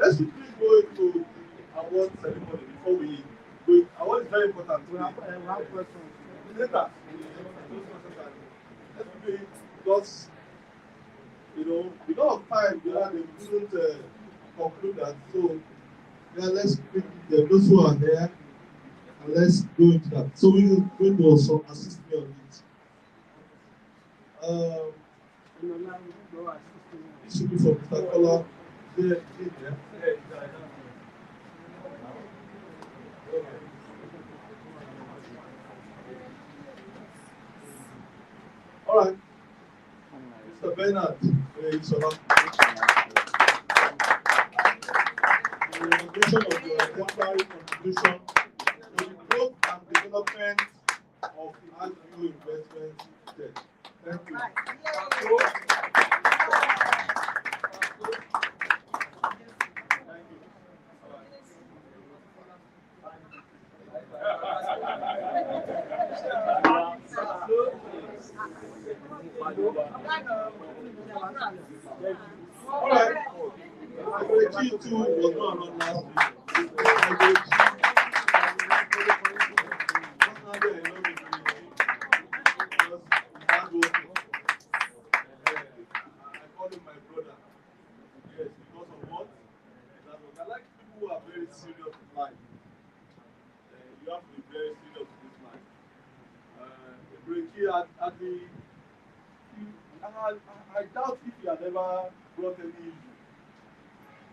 let's quickly go into the award ceremony before we go. Award is very important. We have questions. Later, those questions are let's quickly because because of time, they couldn't conclude that. So yeah, let's quickly those who are there and let's go into that. So we will going to also assist me on it. This should be for Mr. Kola. Yeah. All right, Mr. Bernard, the recognition of your exemplary contribution to the growth and development of Agview Investment Tech. Thank you. All right. Agrechi too was not around last week. Personally, I know him because he's hardworking. I call him my brother. Yes, because of what? I like people who are very serious in life. You have to be very serious in this life. Agrechi at the I doubt if he had ever brought any issue,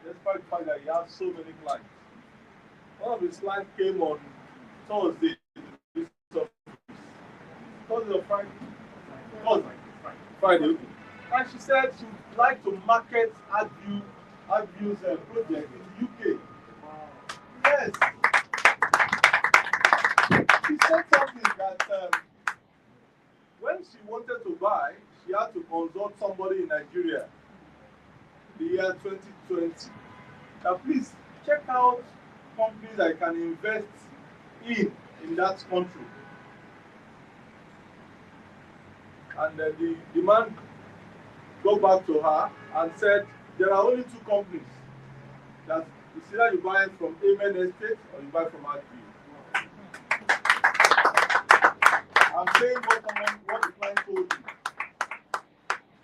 despite the fact that he has so many clients. One of his clients came on Thursday to this office. Thursday or Friday? Friday. And she said she would like to market Agview's project in the UK. Yes. She said something that when she wanted to buy, she had to consult somebody in Nigeria the year 2020. Now please check out companies I can invest in that country. And the man got back to her and said there are only two companies that it's either you buy it from Amen Estate or you buy from Agview. I'm saying what the client told me.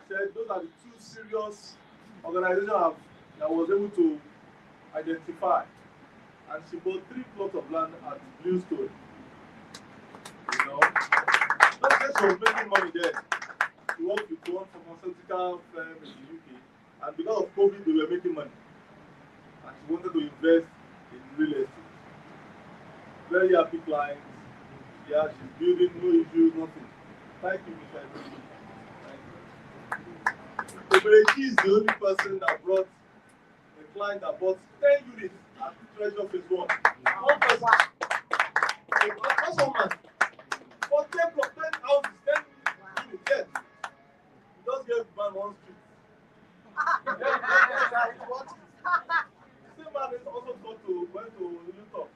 He said those are the two serious organizations that was able to identify. And she bought 3 plots of land at Bluestone. Not just for making money there. She worked with one pharmaceutical firm in the UK. And because of COVID, they were making money. And she wanted to invest in real estate. Very happy clients. Yeah, she's building, no issues, nothing. Thank you, Mr. Oberechi is the only person that brought a client that bought 10 units at Treasure Phase 1. One person. That's one man. For 10 houses, 10 units, yes. He just gave man one street. What? The same man is also went to Hilltop.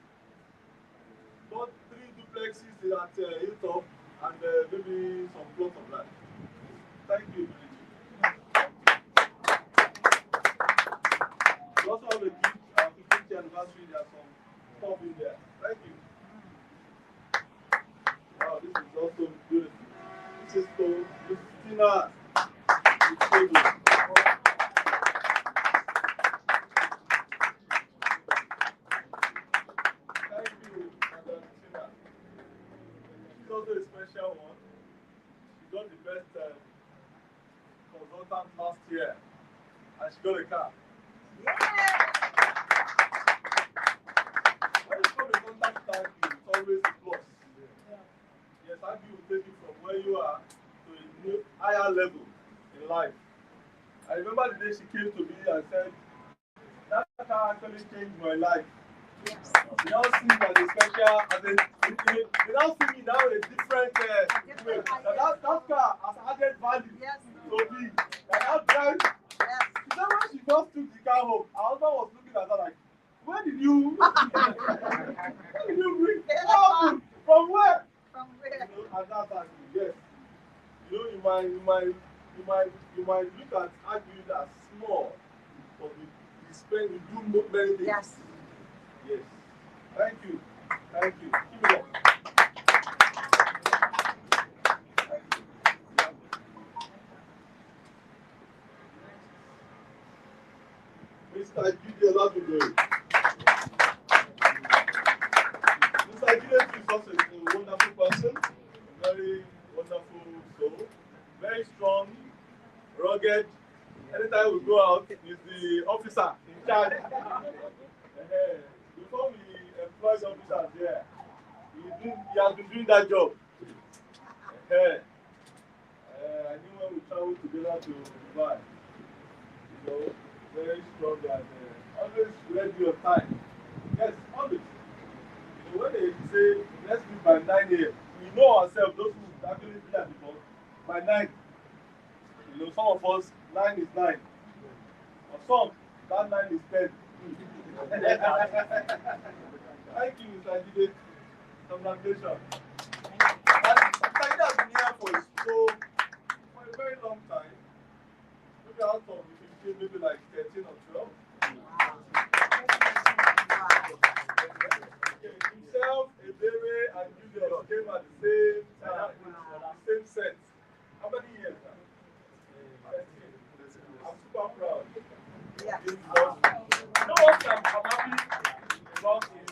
Bought 3 duplexes at Hilltop and maybe some plots of land. Thank you, Oberechi. We also have a gift, our 50th anniversary. There's some stuff in there. Thank you. Wow, this is also beautiful. This is so Christina. It's so good. Thank you, Madam Christina. She's also a special one. She got the best consultant last year, and she got a car. When you come in contact with Agview, it's always a plus. Yes, Agview will take you from where you are to a new higher level in life. I remember the day she came to me and said, that car actually changed my life. You now see me as a special, you now see me now in a different way. That car has added value to me. That drive. You know when she just took the car home, her husband was looking at her like, where did you bring it? From where? And that's Agview, yes. You might look at Agview as small, but the spend, you do many things. Yes. Yes. Thank you. Thank you. Keep it up. Thank you. Mr. Gideon Olatundoye. Mr. Gideon is also a wonderful person, a very wonderful soul, very strong, rugged. Anytime we go out, he's the officer in charge. Before we employ the officers there, he has been doing that job. I knew when we traveled together to Dubai, very strong and always ready on time. Yes, always. When they say let's meet by 9 a.m., we know ourselves, those who actually do that before, by 9. Some of us, 9 is 9. For some, that 9 is 10. Thank you, Mr. Jide. Congratulations. And Mr. Jide has been here for a very long time. Maybe out of maybe like 13 or 12. Himself, Ebere, and Julius came at the same time, the same set. How many years now? I'm super proud. Yeah. No one can I'm happy about him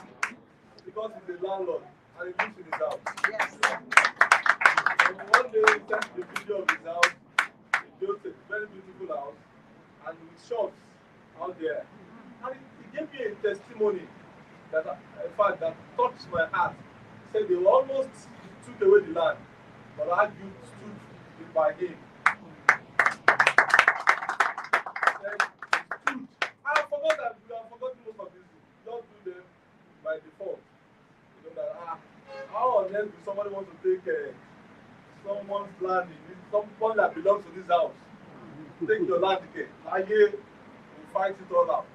because he's a landlord and he lives in his house. Yes. So one day he sent the video of his house. He built a very beautiful house and with shops out there. And he gave me a testimony that, in fact, that touched my heart. He said they almost took away the land, but our youth stood by him. I forgot that we have forgotten most of this. Just do them by default. That how on earth do somebody want to take someone's land in someone that belongs to this house? Take your land again. I hear we fight it all out.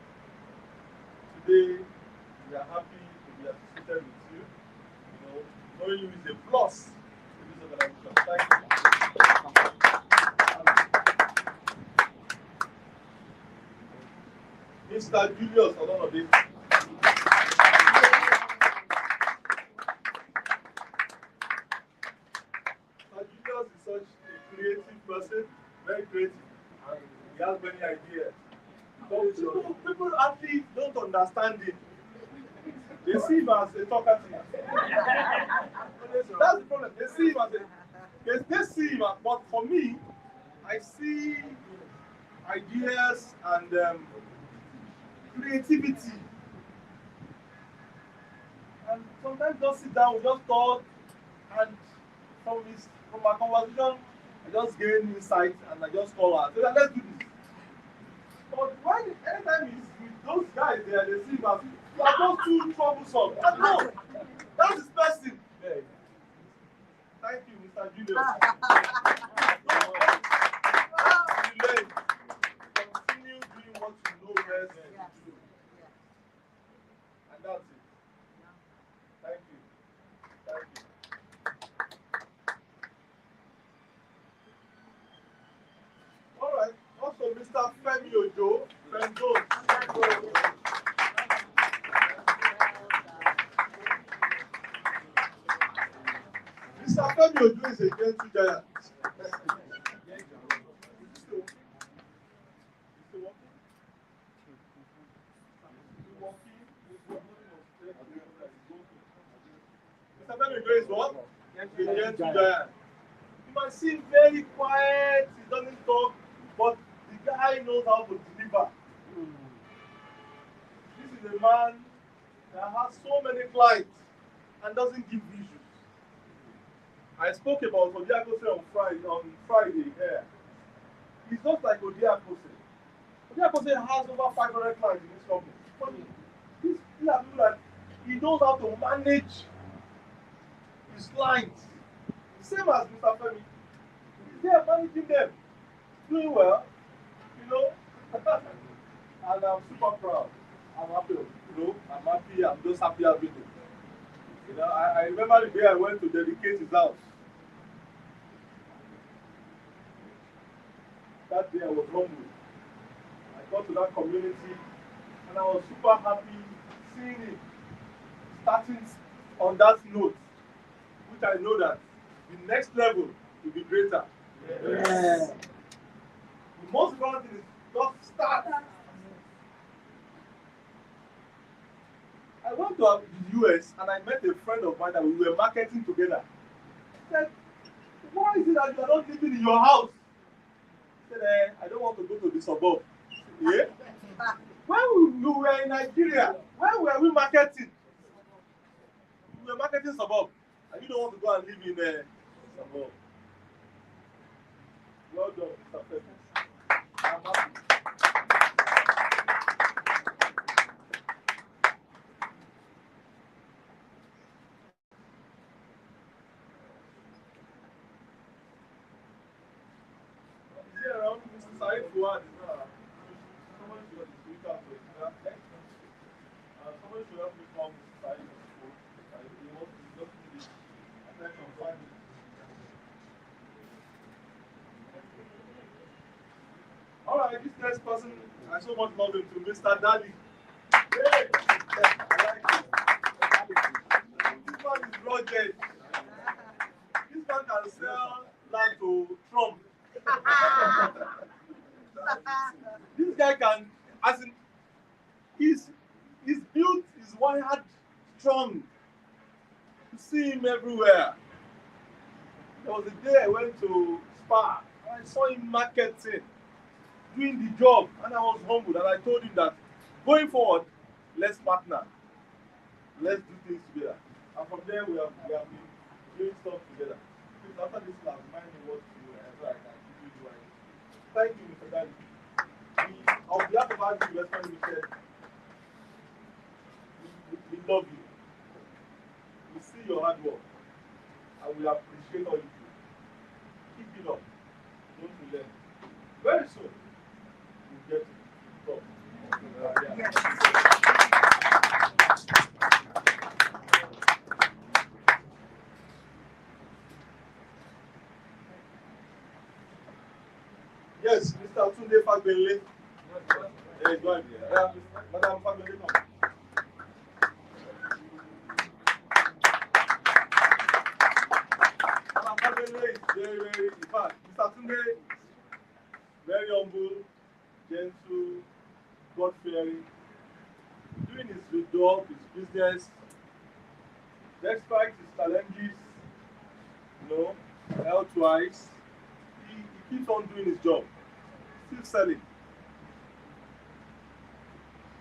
Today we are happy to be associated with you. Knowing you is a plus to this organization. Thank you. Mr. Julius Olonode. Mr. Julius is such a creative person, very creative, and he has many ideas. But people actually don't understand him. They see him as a talkative. That's the problem. They see him as they see him, but for me, I see ideas and creativity. And sometimes just sit down, we just talk, and from our conversation, I just gain insight and I just call her. So let's do this. But anytime he's with those guys there, they see him as you are just too troublesome. And no, that's his person. Thank you, Mr. Julius. Continue doing what you know best to do. And that's it. Thank you. Thank you. All right. Also, Mr. Femi Ojo, Mr. Femi Ojo is a gentle giant. Mr. Femi Ojo is what? A gentle giant. You might seem very quiet, he doesn't talk, but the guy knows how to deliver. This is a man that has so many clients and doesn't give issues. I spoke about Odiakose on Friday here. He's just like Odiakose. Odiakose has over 500 clients in this company. But these are people that he knows how to manage his clients. Same as Mr. Femi. He's there managing them. Doing well, and I'm super proud. I'm happy, I'm happy, I'm just happy every day. I remember the day I went to dedicate his house. That day I was humble. I got to that community And I was super happy seeing it starting on that note, which I know that the next level will be greater. Yes. The most important thing is just start. I went to the US and I met a friend of mine that we were marketing together. He said, why is it that you are not living in your house? He said, I don't want to go to the suburb. Yeah? When you were in Nigeria, where were we marketing? We were marketing suburb. And you don't want to go and live in a suburb. Well done, Mr. President. I'm happy. Is he around? Mr. Said Fuad is not around. Someone should reach out to him. Someone should help me call Mr. Said on the phone. He wants to just need it. Attention, 5 minutes. Alright, this next person, I so much love him too, Mr. Dali. Hey! I like him. This man is rugged. This man can sell land to Trump. This guy can, as in, he's built, he's wired strong. You see him everywhere. There was a day I went to Spa, and I saw him marketing, doing the job, and I was humbled, and I told him that going forward, let's partner, let's do things together. And from there, we have been doing stuff together. Please, after this class, remind me what to do, so I can give you right. Thank you, Mr. Dali. On behalf of our investment limited, we love you. We see your hard work, and we appreciate all you do. Keep it up. Don't relent. Very soon, we'll get to the top. Yes, Mr. Tunde Fagbele. Yes, go ahead. Madam Fagbele, come. Madam Fagbele is very, in fact, Mr. Tunde, very humble, gentle, God-fearing, doing his job, his business, despite his challenges, health-wise, he keeps on doing his job, still selling.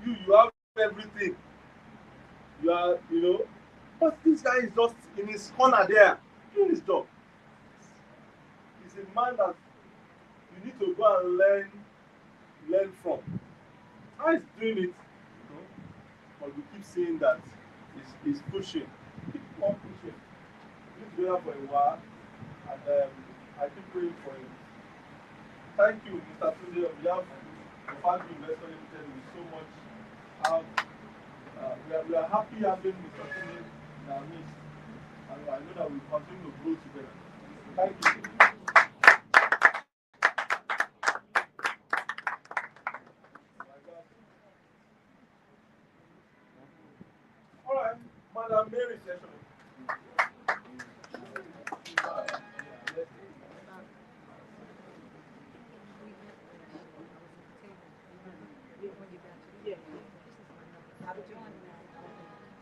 You have everything. You are, but this guy is just in his corner there, doing his job. He's a man that you need to go and learn from. How he's doing it, but we keep seeing that he's pushing. Keep on pushing. He's there for a while, and I keep praying for him. Thank you, Mr. Tunde, on behalf of Family Investor Limited. We so much we are happy having Mr. Tunde in our midst, and I know that we continue to grow together. Thank you. All right, Madam Mary Session.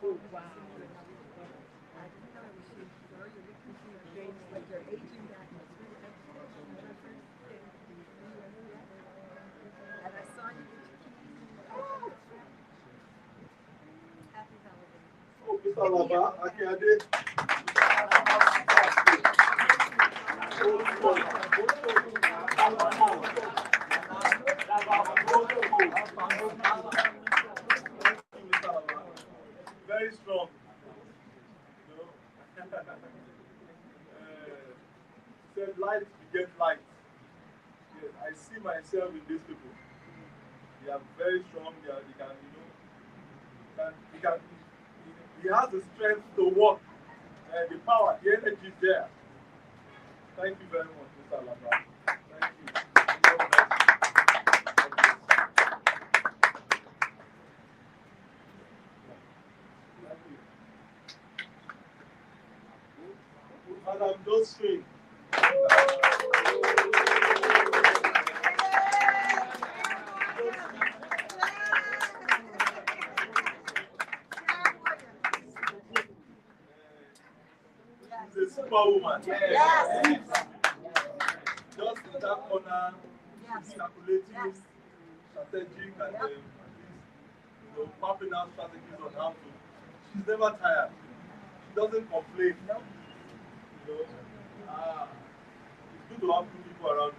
Oh, wow. I didn't know we should throw your computer games like you're aging back. And I saw you with your keys. Oh! Happy holidays. Oh, Mr. Alaba, Akiade. Very strong. Said light begets light. Yes, I see myself in these people. They are very strong. They can, he has the strength to work, and the power, the energy is there. Thank you very much, Mr. Alaba. Thank you. Just straight. She's a superwoman. Yes. Just in that corner, she's calculating, strategic, and mapping out strategies on how to. She's never tired. She doesn't complain. It's good to have good people around you.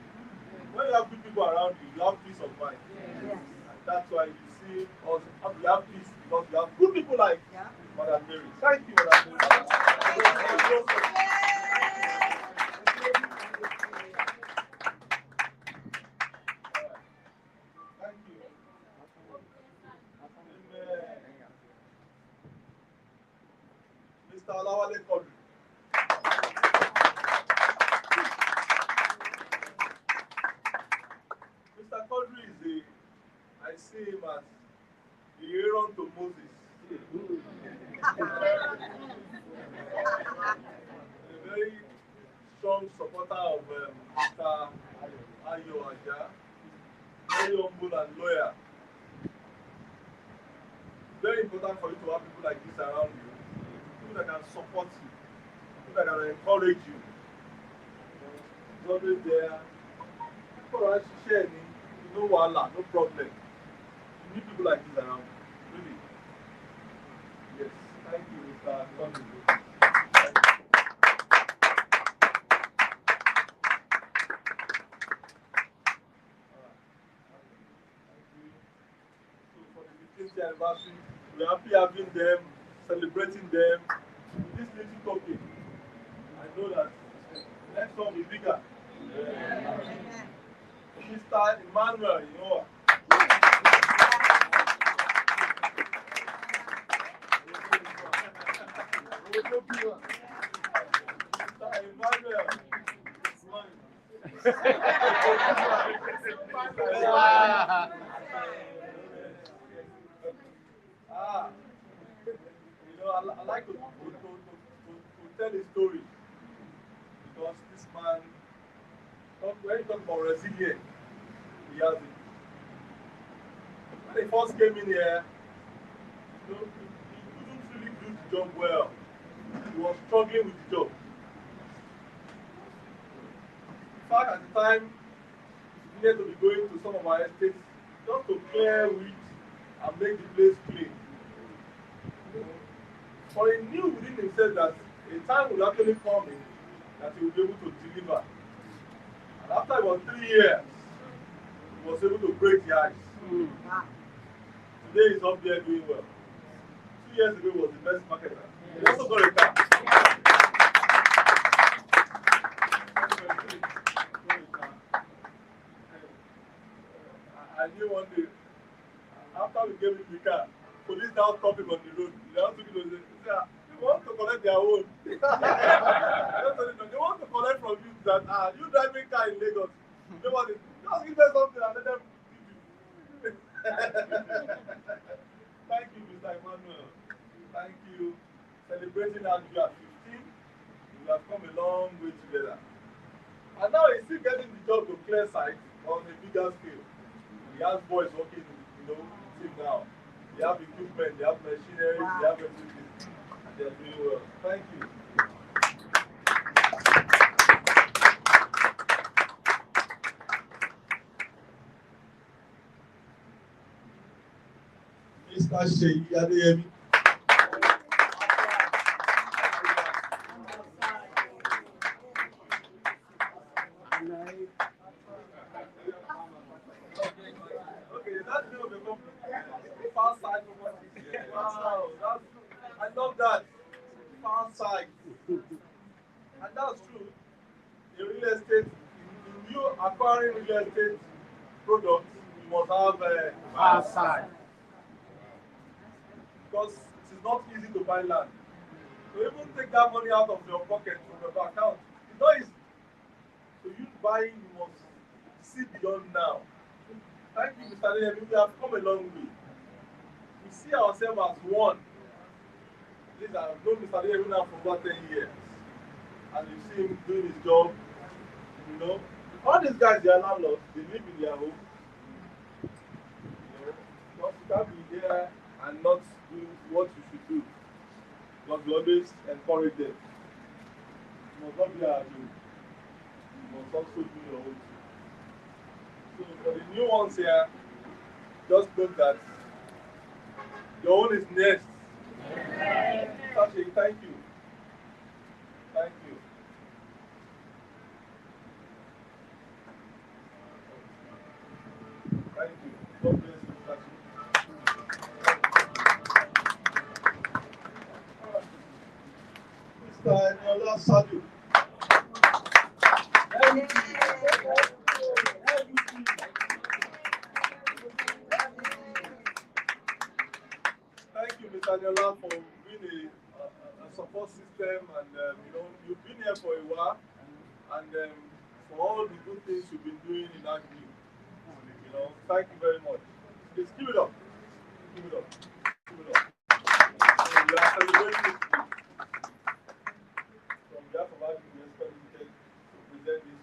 When you have good people around you, you have peace of mind. And that's why you see us, we have peace because we have good people like Madam Mary. Thank you, Madam Mary. Thank you. Mr. Olawale Quadri. Mr. Quadri I see him as the Aaron to Moses. A very strong supporter of Mr. Ayo Aja, very humble and loyal. Very important for you to have people like this around you, people that can support you, people that can encourage you. He's always there. People that share no wala, no problem. You need people like this around you. Really. Yes. Thank you, Mr. Tony. Anniversary. We're happy having them, celebrating them. With this little token, I know that next one will be bigger. Mr. Emmanuel, you know what? Mr. Emmanuel. I like to tell a story because this man, when he talks about resilience, he has it. When he first came in here, he couldn't really do the job well. He was struggling with the job. In fact, at the time, he needed to be going to some of our estates just to clear weeds and make the place clean. For he knew within himself that a time would actually come in that he would be able to deliver. And after about 3 years, he was able to break the ice. Today he's up there doing well. 2 years ago he was the best marketer. He also got a car. I knew one day, after we gave him the car, police now stop him on the road. They now took him and said, they want to collect their own. They want to collect from you that you driving car in Lagos. They want to just give them something and let them give you. Thank you, Mr. Emmanuel. Thank you. Celebrating as you are 15, you have come a long way together. And now he's still getting the job to clear sites on a bigger scale. He has boys working, with him now. They have equipment, they have machinery, they have everything. And they are doing well. Thank you. Mr. Sheyi Adeyemi. Okay, that's going to be far side property. Wow, I love that. Far side. And that's true. In real estate, in you acquiring real estate products, you must have a far side. Because it is not easy to buy land. So even take that money out of your pocket from your account, it's not easy. So you buying, you must see beyond now. Thank you, Mr. Adeyemi. We have come a long way. We see ourselves as one. Please, I've known Mr. Adeyemi now for over 10 years. and you see him doing his job. You know, all these guys, they are landlords. They live in their home. You know, because you can't be there and not do what you should do. But we always encourage them. You must not be our doing. You must also do your own too. So for the new ones here, just note that your own is next. Sashi, thank you. Thank you. Thank you. God bless you, Sashi. Mr. Eniola Sadu. Thank you, Mr. Eniola, for being a support system, and you know, you've been here for a while, and for all the good things you've been doing in Agri. You know, thank you very much. Please give it up. Give it up. Give it up. So we are celebrating it today. So on behalf of Agri, we are limited to present this to you.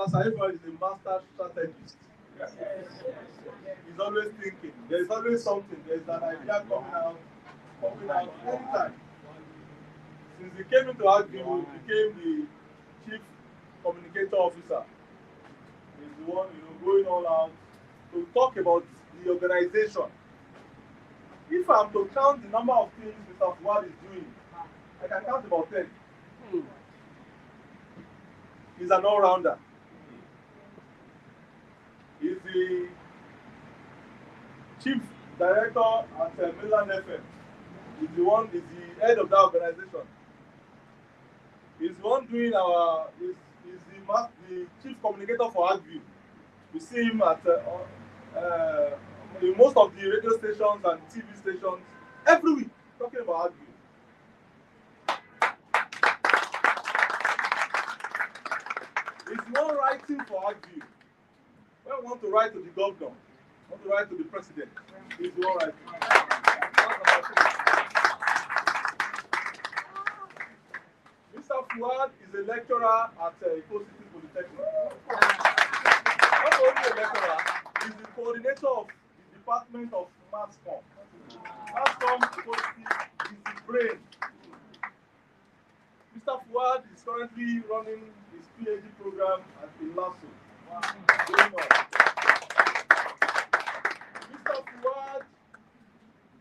Saifa is a master strategist. He's always thinking. There's always something. There's an idea coming out anytime. Since he came into Agri, he became the chief communicator officer. He's the one, you know, going all out to talk about the organization. If I'm to count the number of things Mr. Fuad is doing, I can count about 10. He's an all-rounder. He's the chief director at Milan FM. He's the head of that organization. He's the one doing the chief communicator for Agri. We see him at in most of the radio stations and TV stations every week talking about Agri. He's the one writing for Agri. When we want to write to the governor, want to write to the president, he's the one writing. Mr. Fuad is a lecturer at Eko City Polytechnic. Not only a lecturer, he's the coordinator of the Department of Mass Comm. Mass Comm is his brain. Mr. Fuad is currently running his PhD program at ILASO. Wow. Mr. Fuad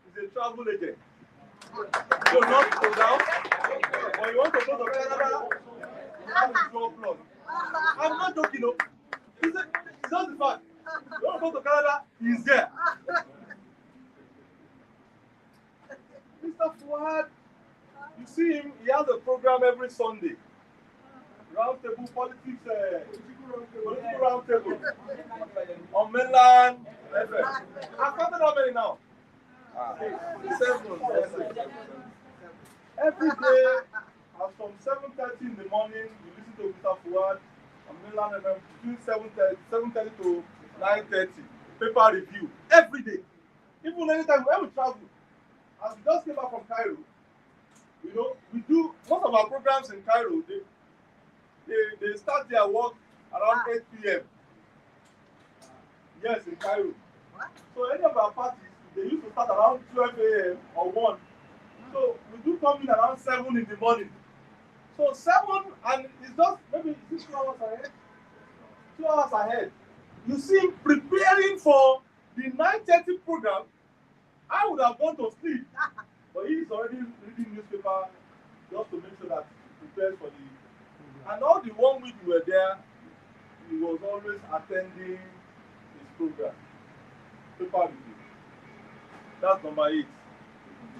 is a travel agent. So not to go down, but you want to go to Canada, you have to go plus. I'm not joking, no. It's not the fact. You want to go to Canada, he's there. Mr. Fuad, you see him, he has a program every Sunday. Roundtable politics, political roundtable on mainland FM. I've counted how many now? 7. Every day, from 7:30 in the morning, you listen to Mr. Fuad on mainland FM between 7:30 to 9:30. Paper review every day. Even anytime when we travel, as we just came back from Cairo, you know, we do most of our programs in Cairo. They start their work around 8 p.m. Yes, in Cairo. So any of our parties, they used to start around 12 a.m. or 1. So we do come in around 7 in the morning. So 7, and it's just maybe 2 hours ahead. 2 hours ahead. You see him preparing for the 9:30 program. I would have gone to sleep. But he is already reading newspaper just to make sure that he prepares for the... And all the 1 week we were there, he was always attending his program. Paper review. That's number 8.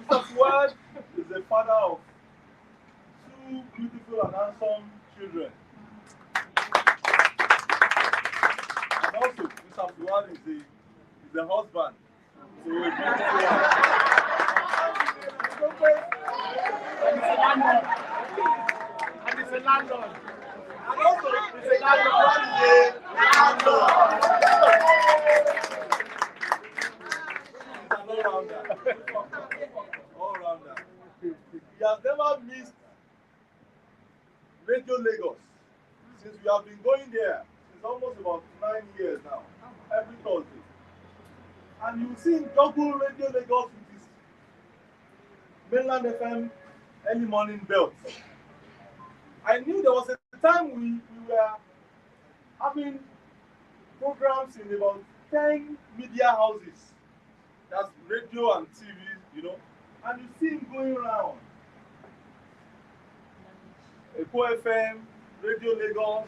Mr. Fuad is the father of 2 beautiful and handsome children. And also, Mr. Fuad is the husband So a beautiful house. And it's a landlord. And it's a landlord. And also, it's a landlord. He's an all-rounder. All-rounder. He has never missed Radio Lagos since we have been going there. It's almost about 9 years now. Every Thursday. And you see him juggle Radio Lagos with his mainland FM early morning belt. I knew there was a time we were having programs in about 10 media houses. That's radio and TV, you know. And you see him going around. Eko FM, Radio Lagos,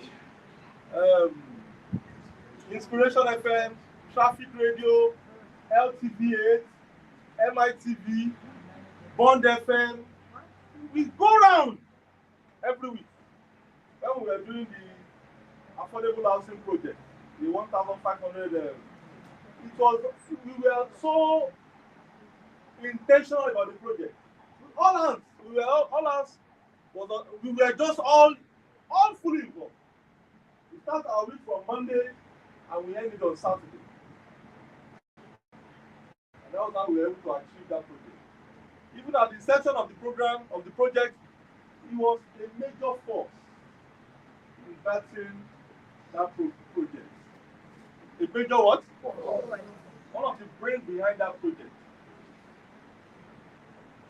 Inspiration FM, Traffic Radio, LTV8, MITV, Bond FM. We go around every week. When we were doing the affordable housing project, the 1,500, it was, we were so intentional about the project. All hands, all hands, we were just all fully involved. We start our week from Monday and we end it on Saturday. And that was how we were able to achieve that project. Even at the inception of the program, of the project, it was a major force in batting that project. A major what? One of the brains behind that project.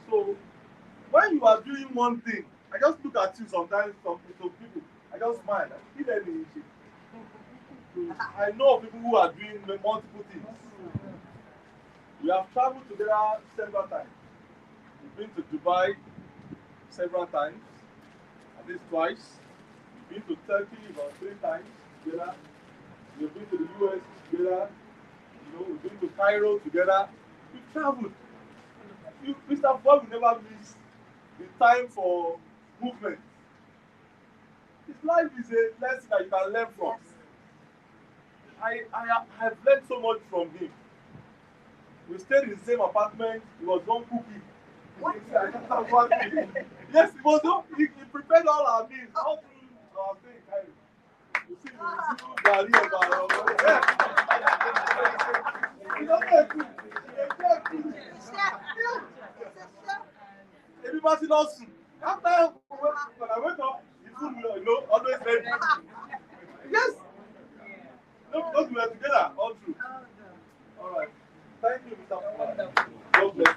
So, when you are doing one thing, I just look at you sometimes, some people, I just smile. I know of people who are doing multiple things. We have traveled together several times. We've been to Dubai several times, at least twice. We've been to Turkey about 3 times together. We've been to the US together. You know, we've been to Cairo together. We've traveled. Mr. Bob will never miss the time for movement. His life is a lesson that you can learn from. I have learned so much from him. We stayed in the same apartment. He was one cookie. Yes, he was. He prepared all our meals, all through our stay in Cairo. You see, Gary of our everybody knows. After when I wake up, the food will, you know, always ready. Yes. No, because we were together all through. All right. Thank you, Mr. Fuller. God bless you.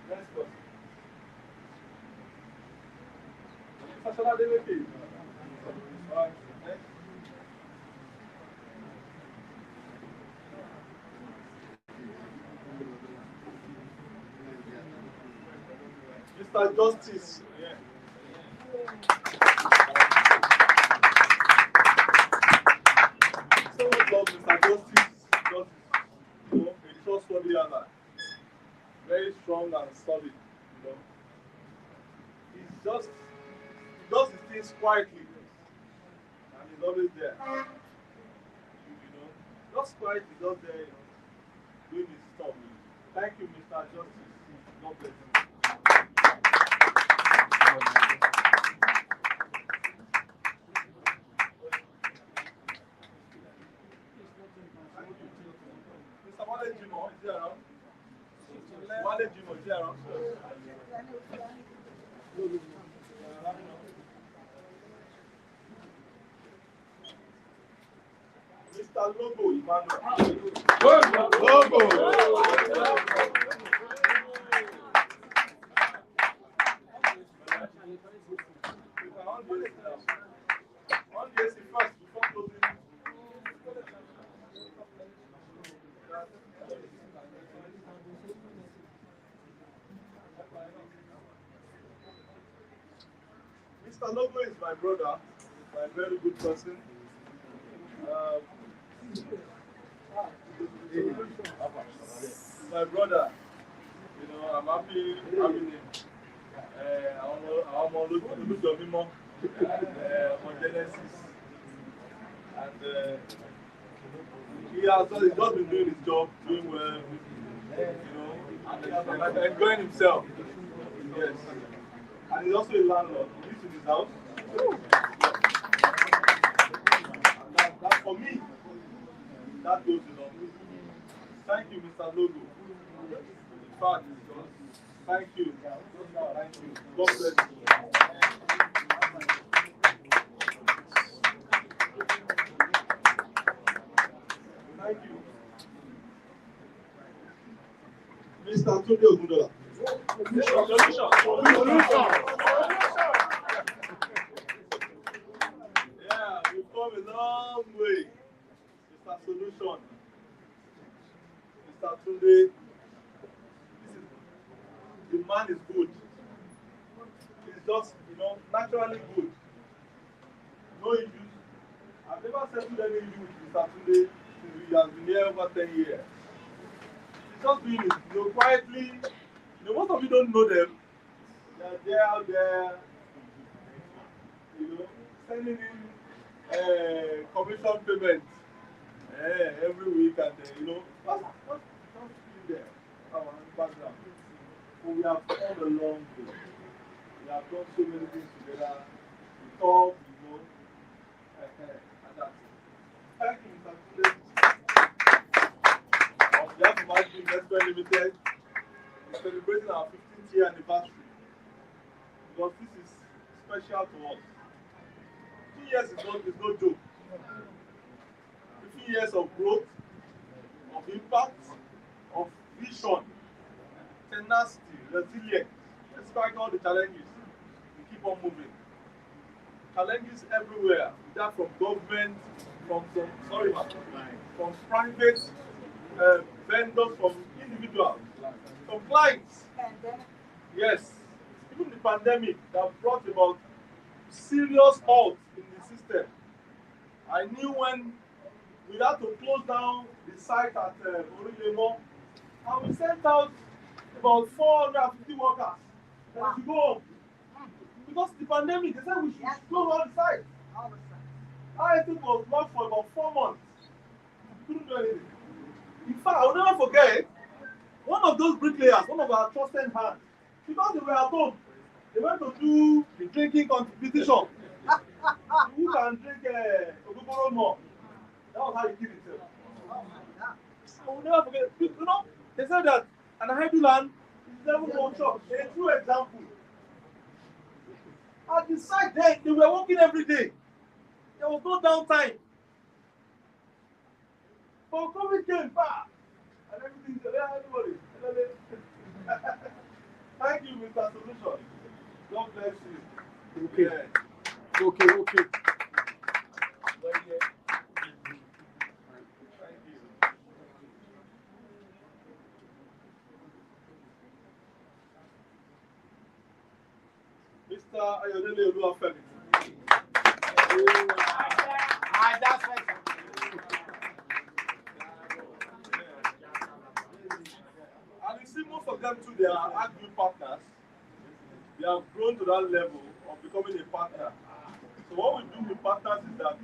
Next question. All right. Next. Mr. Justice. Yeah. So much love, Mr. Justice. You know, a trustworthy ally. Very strong and solid. You know, he does his things quietly, and he's always there. You know, just quietly, just there, you know, doing his stuff. Thank you, Mr. Justice. God bless you. Mr. Wale Jimo, is he around? Wale Jimo, is he around? Mr. Logo Emmanuel. Logo. Mr. Logo is my brother, my very good person. My brother, you know, I'm happy having him. I'm on Olujomimo on Genesis. And he's just been doing his job, doing well, and enjoying himself. Yes. And he's also a landlord. He lives in his house. And that for me, that goes along. Thank you, Mr. Logo. In fact, thank you. Thank you. God bless you. Thank you. Mr. Tunde Ogundola. Solution. Yeah, we've come a long way. Mr. Solution. Mr. Tunde. The man is good. He's just, naturally good. No issues. I've never settled any issue with Mr. Tunde since he has been here over 10 years. He's just doing it, quietly. Most of you don't know them. They're out there, sending in commission payments every week, and just sitting there, our background. But we have come a long way. We have done so many things together. We talk, and that's it. Thank you, Mr. Tunde. On behalf of Magic Investment Limited, we're celebrating our 15th year anniversary because this is special to us. 2 years is no joke. 15 years of growth, of impact, of vision, tenacity, resilience, despite all the challenges, we keep on moving. Challenges everywhere, either from government, from private vendors, from individuals, from clients. Yes, even the pandemic that brought about serious halt in the system. I knew when we had to close down the site at Orilemo, and we sent out about 450 workers that should go home. Because the pandemic, they said we should close all the sites. I think it was locked for about 4 months. We couldn't do anything. In fact, I will never forget, one of those bricklayers, one of our trusted hands, because they were at home, they went to do the drinking competition. Who can drink Ogogoro more? That was how he did it. I will never forget. They said that an idle land is never one shop. A true example. At the site there, they were working every day. There was no downtime. But COVID came back. And everything said, everybody. Thank you, Mr. Solution. God bless you. Okay. Yeah. Okay. Thank you. Mr. Ayodele Oluwafemi. That's right. And you see, most of them too, they are agri partners. They have grown to that level of becoming a partner. So what we do with partners is that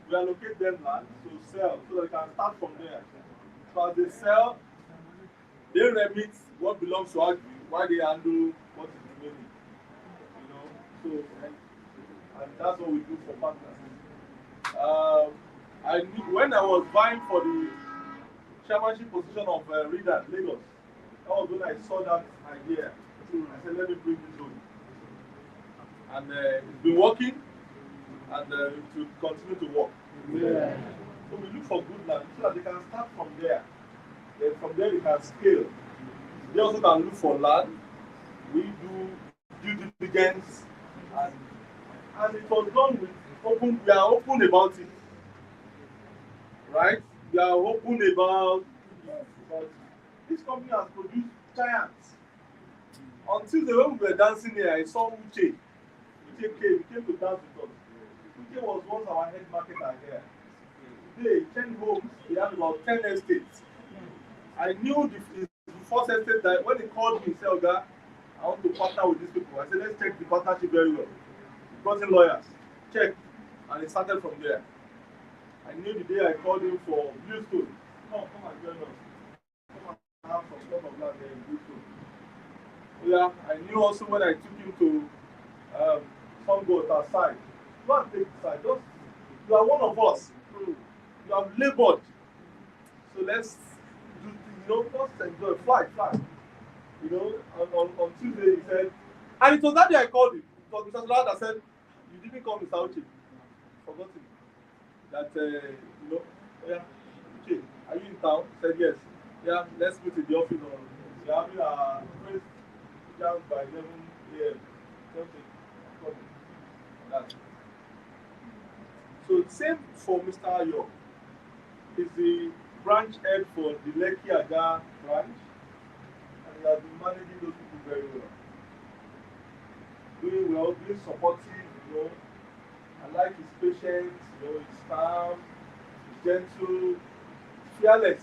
we allocate them land to sell so they can start from there. So as they sell, they remit what belongs to agri while they handle what is remaining. So and that's what we do for partners. When I was vying for the chairmanship position of Reader Lagos, that was when I saw that idea. I said, let me bring this on. And it's been working, and it will continue to work. Yeah. So we look for good land so that they can start from there. Then from there they can scale. They also can look for land. We do due diligence, and it was done with open. We are open about it, right? We are open about this company has produced giants. On Tuesday when we were dancing here, I saw Uche. Uche came to dance with us. Uche was once our head marketer here. Today, 10 homes, they have about 10 estates. I knew the first estate that when he called me, he said, Oga, I want to partner with these people. I said, let's check the partnership very well. He brought in lawyers, checked, and it started from there. I knew the day I called him for Bluestone. Come and join us. Come and have some sort of land there in Bluestone. Yeah, I knew also when I took him to Sungo's side. Go and take the side. Just, you are one of us. You have labored. So let's do, just enjoy. Fly. On Tuesday he said, and it was that day I called him. It was Mr. Solar that said, you didn't call Mr. Uche. Forgot him. That, yeah, Uche, are you in town? He said, yes. Yeah, let's meet in the office. We are having a first jam by 11 a.m. So same for Mr. Ayo. He's the branch head for the Lekki Aga branch, and he has been managing those people very well. Doing well, being supportive, I like his patience, he's calm, he's gentle, fearless.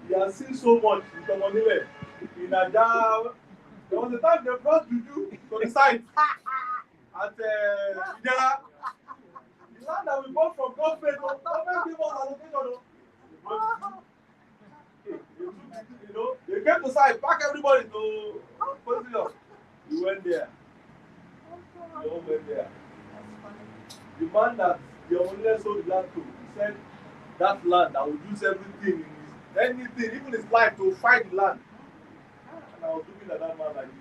He has seen so much in Tomonile, in Ajah. There was a time they brought Juju to the site at Idera. The land that we bought from government gave us allocation. They came to site, pack everybody to position. We went there. We all went there. The man that the owner sold the land to, he said that land, I would use everything, anything, even his life to fight the land. And I was looking at that man like this.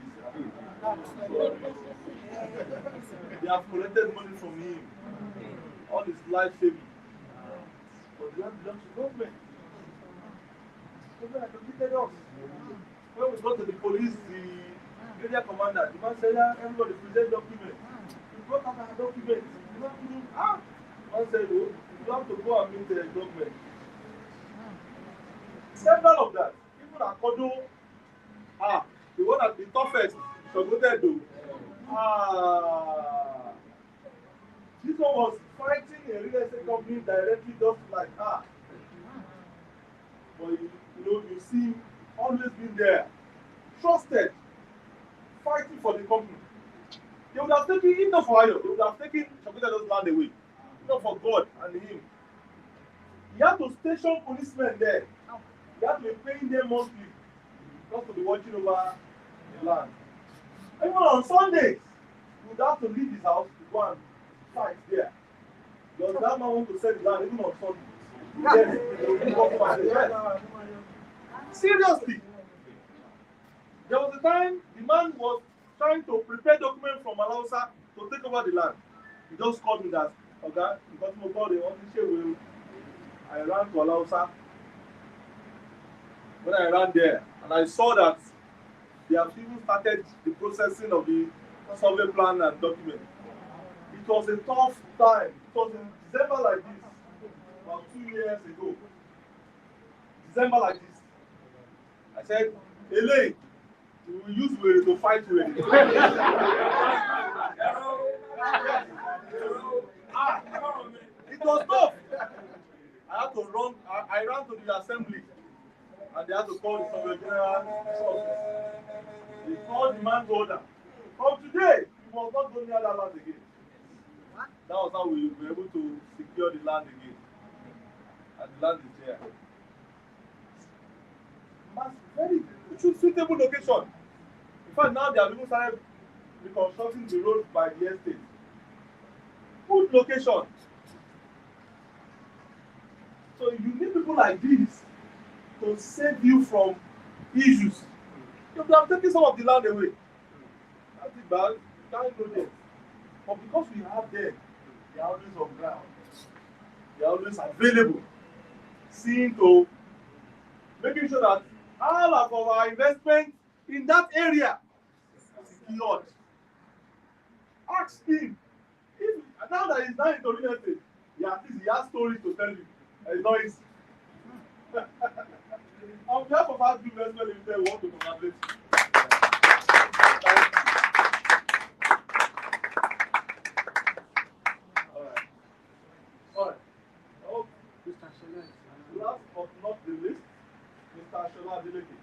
They have collected money from him. All his life saving. But the land belongs to government. Government has completed us. When we got to the police, the area commander, the man said, everybody present documents. We brought out our documents. Man said, oh, you have to go and meet the government. Several of that. Even Akodo, the one that the toughest, Shogotedo. This one was fighting a real estate company directly just like her. But you see, always been there, trusted, fighting for the company. They would have taken, if not for Ayo, they would have taken Shogotedo's land away. Not for God and him. He had to station policemen there. He had to be paying them monthly just to be watching over the land. Even on Sundays, he would have to leave his house to go and fight there. Because that man want to sell the land even on Sunday. Yes. Seriously. There was a time the man was trying to prepare documents from Alausa to take over the land. He just called me that, okay, because my God, they want to share with you. I ran to Alausa. When I ran there, and I saw that they have even started the processing of the survey plan and document. It was a tough time. It was in December like this, about 2 years ago. December like this. I said, Elaine, we will use Were to fight Were. It was tough. I had to run. I ran to the assembly, and they had to call the Survey General office. They called the man's order. From today, you must not go near that land again. That was how we were able to secure the land again. And the land is there. Very suitable location. In fact, now they have even started reconstructing the road by the estate. Good location. So you need people like this to save you from issues. You have taken some of the land away. That's it, bad. You can't go there. But because we have them, they are always on ground. They are always available. Seeing to making sure that all of our investment in that area is secured. Ask him. If, now that he's not into real estate, he has stories to tell you. It's not easy. On behalf of our investment limited, we want to congratulate you. All right. Oh, Mr. Shelley. Last but not the least, Mr. Shola Adeleke.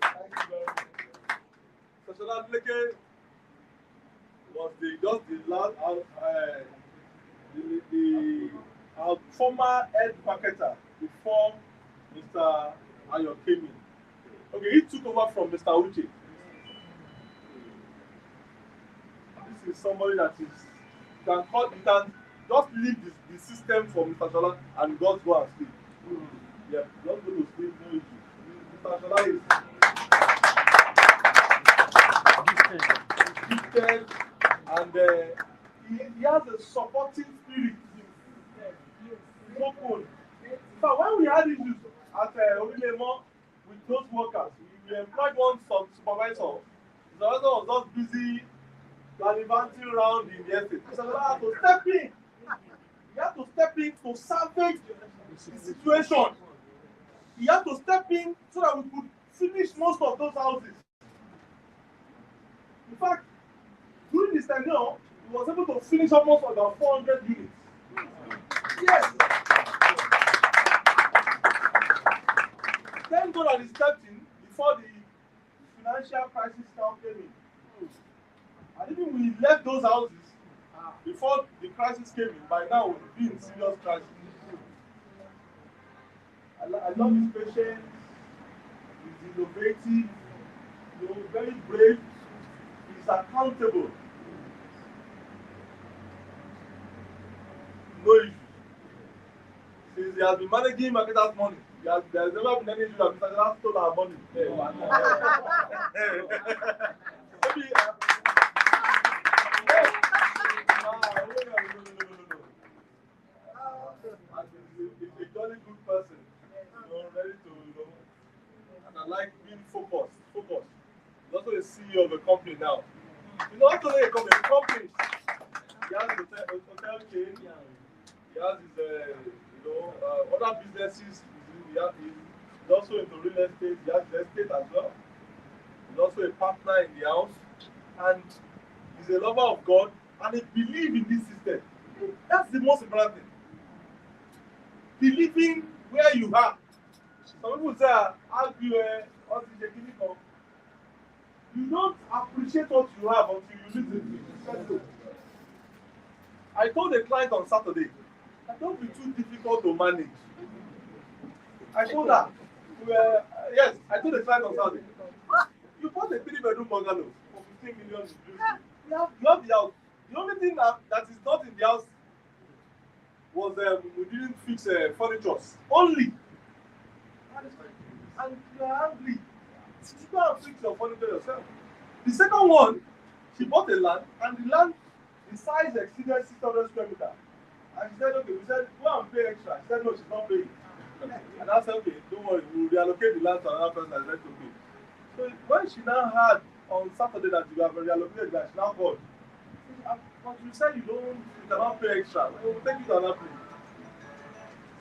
Thank you very much. So Shola Adeleke was the last our former head marketer before Mr. Ayo came in. Okay, he took over from Mr. Uche. This is somebody that is you can just leave the system for Mr. Shola and God go and sleep. Yeah, just go to sleep, no issue. Mr. Shola is gifted and he has a supporting spirit. He's open. So when we had issues at Orilemo with those workers, we employed one supervisor. The supervisor was just busy gallivanting around in the estate. So we had to step in. He had to step in to salvage the situation. He had to step in so that we could finish most of those houses. In fact, during this time now, he was able to finish almost about 400 units. Yes. Thank God that he stepped in before the financial crisis now came in. And even we left those houses before the crisis came in, by now we'll be in serious crisis. I love his patience, he's innovative, very brave, he's accountable. No issue. Since he has been managing marketers' money, there's never been any issue that Mr. Shola stole our money. Maybe, He's a jolly good person, ready to, and I like being focused. He's also a CEO of a company now. Not only a company. He has a hotel chain. He has his, other businesses. He's also into real estate. He has the estate as well. He's also a partner in the house, and he's a lover of God, and he believes in this system. That's the most important thing. Believing where you are. Some people say, you don't appreciate what you have until you lose it. I told a client on Saturday, don't be too difficult to manage. I told her, yes, I told the client on Saturday, you bought a 3-bedroom bungalow for 15 million. You have the house. The only thing that is not in the house was we didn't fix furniture. Only. And you are angry. You go and fix your furniture yourself. The second one, she bought a land, and the size exceeded 600 square meters. And she said, okay, we said, go and pay extra. She said, no, she's not paying. And I said, okay, don't worry, we'll reallocate the land to another person that's ready to pay. So when she now heard on Saturday that you have reallocated that, she now called. But you said you cannot pay extra. We'll take you to another place.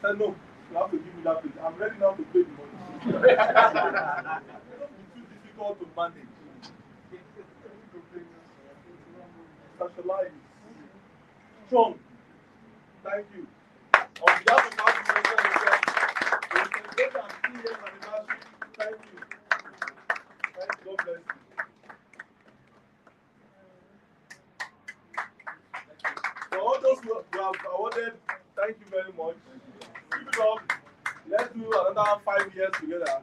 I said, no, you have to give me that place. I'm ready now to pay the money. Don't be too difficult to manage. Specialize. Strong. Thank you. On behalf of our president, we celebrate our 3 years anniversary. Thank you. Thank you. God bless you. For all those who have awarded, thank you very much. Keep it up. Let's do another 5 years together.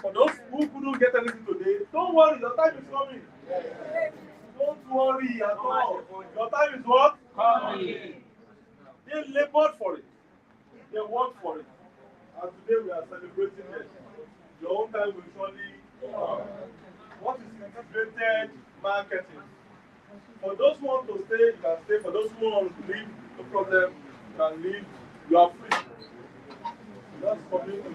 For those who couldn't get anything today, don't worry, your time is coming. Don't worry at all. Your time is what? Coming. They labored for it. They worked for it. And today we are celebrating it. Your own time will surely come. What is integrated marketing? For those who want to stay, you can stay. For those who want to leave, no problem. You can leave. You are free. Just commit to it.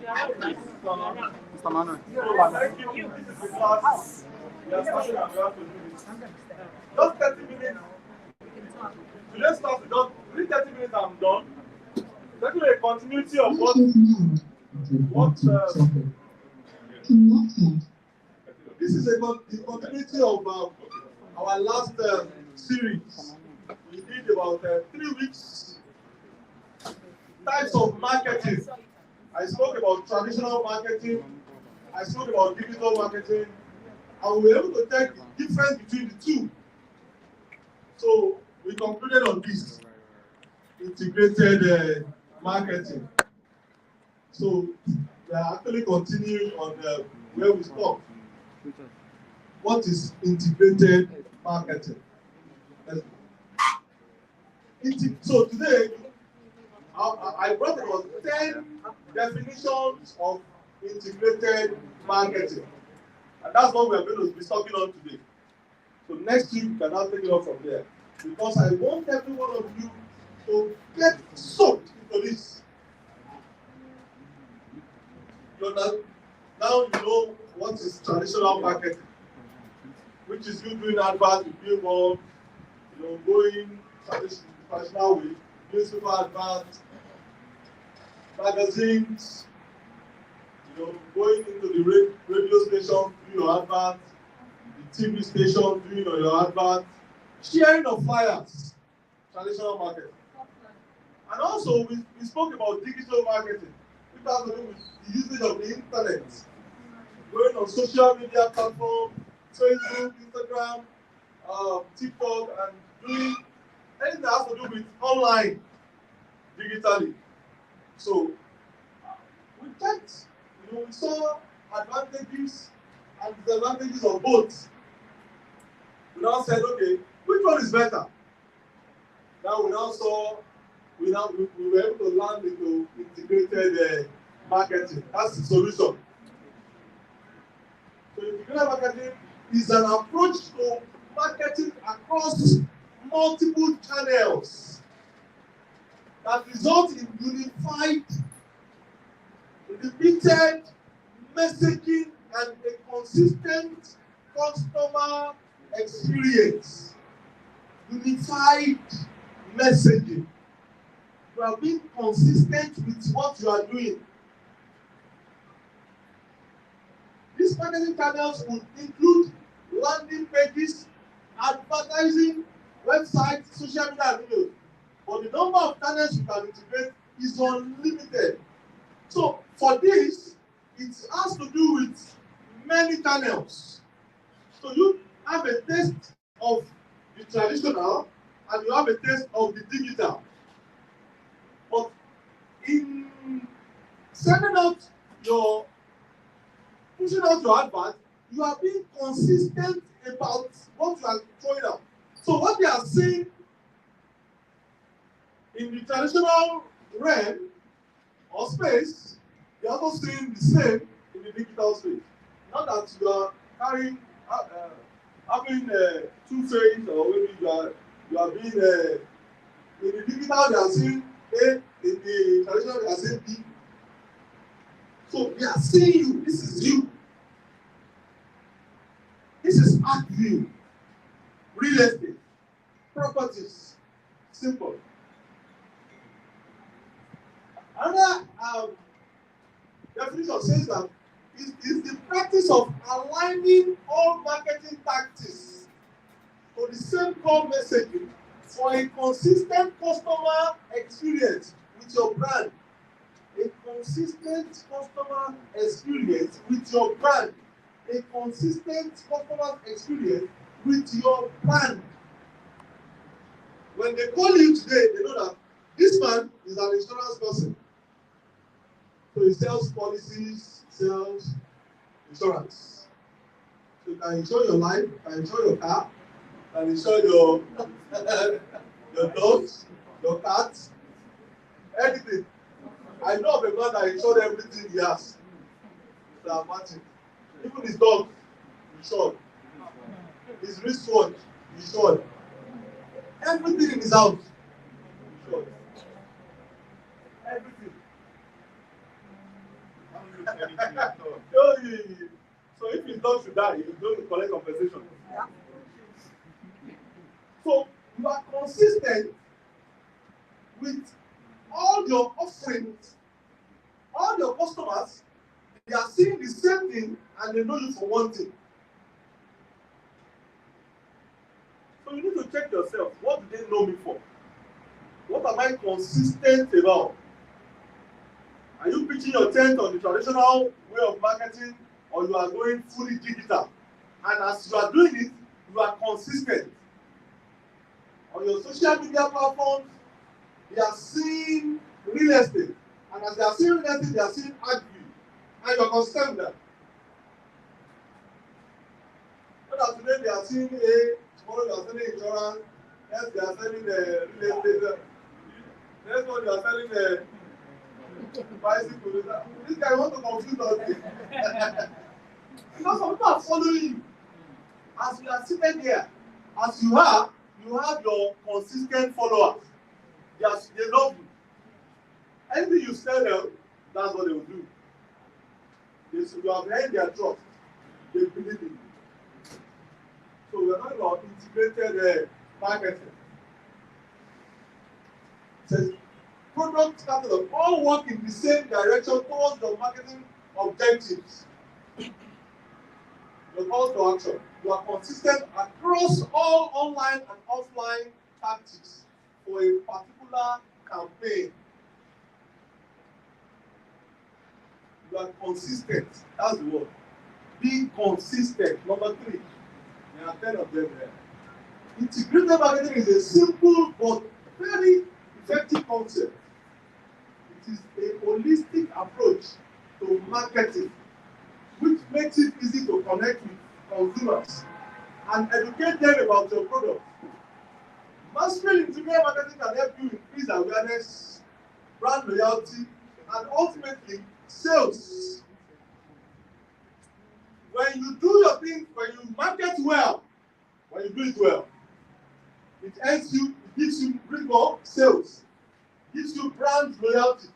Mr. Manuel. So, thank you. This is the class. We are starting and we have to do this. Just 30 minutes. Today's class is done. Within 30 minutes, I'm done. It's actually a continuity of what this is a continuity of our last series. We did about 3 weeks. Types of marketing. I spoke about traditional marketing. I spoke about digital marketing. And we were able to take the difference between the two. So we concluded on this integrated marketing. So we are actually continuing on where we stopped. What is integrated marketing? So today, I brought about 10 definitions of integrated marketing. And that's what we're going to be talking on today. So next week, we can now take it up from there. Because I want every one of you to get soaked into this. Now you know what is traditional marketing, which is you doing adverts with billboards, going traditional way, newspaper adverts, magazines, going into the radio station, doing your adverts, the TV station, doing your adverts, sharing of flyers, traditional marketing. And also, we spoke about digital marketing, which has to do with the usage of the internet, going on social media platforms, Facebook, Instagram, TikTok, and doing anything that has to do with online, digitally. So, we checked, we saw advantages and disadvantages of both. We now said, okay, which one is better? Now we now saw, we were able to land into integrated marketing. That's the solution. So integrated marketing is an approach to marketing across multiple channels that result in unified, repeated messaging and a consistent customer experience. Unified messaging. You are being consistent with what you are doing. These marketing channels would include landing pages, advertising, websites, social media, and videos. But the number of channels you can integrate is unlimited. So for this, it has to do with many channels. So you have a taste of the traditional and you have a taste of the digital. But in sending out pushing out your advert, you are being consistent about what you are throwing out. So what they are saying in the traditional realm or space, they are also saying the same in the digital space. Not that you are carrying having two faces, or maybe you are being in the digital they are saying A, in the traditional they are saying B. So they are seeing you. This is you. This is art view, real estate, properties, simple. Another definition says that it is the practice of aligning all marketing tactics to the same core messaging for a consistent customer experience with your brand. A consistent customer experience with your brand. A consistent customer experience with your brand. When they call you today, they know that this man is an insurance person. So he sells policies, sells insurance. So you can insure your life, you can insure your car, you can insure your dogs, your cats, anything. I know of a man that insured everything he has. Mr. Martin. Even his dog, insured. His wristwatch, insured. Everything in his house, insured. Everything. So if his dog should die, he's going to collect compensation. Yeah. So you are consistent with all your offerings, all your customers, they are seeing the same thing and they know you for one thing. So you need to check yourself. What do they know me for? What am I consistent about? Are you pitching your tent on the traditional way of marketing, or you are going fully digital? And as you are doing it, you are consistent. On your social media platforms, they are seeing real estate. And as they are seeing real estate, they are seeing ad view. And you are consistent with that. But today they are seeing A, tomorrow they are selling insurance, next they are selling real estate, next one they are selling bicycle. This guy wants to confuse us. Because some people are following you. As you are seated here, as you have your consistent followers. Yes, they love you. Anything you tell them, that's what they will do. You have earned their trust. They believe in you. So we are not about integrated marketing. It says product catalog all work in the same direction towards your marketing objectives. Your call to action. You are consistent across all online and offline tactics for a particular campaign. You are consistent. That's the word. Be consistent. Number 3. There are 10 of them there. Integrated marketing is a simple but very effective concept. It is a holistic approach to marketing, which makes it easy to connect with consumers and educate them about your product. Mastering integrated marketing can help you increase awareness, brand loyalty, and ultimately sales. When you do your thing, when you market well, when you do it well, it helps you, it gives you more sales, gives you brand loyalty,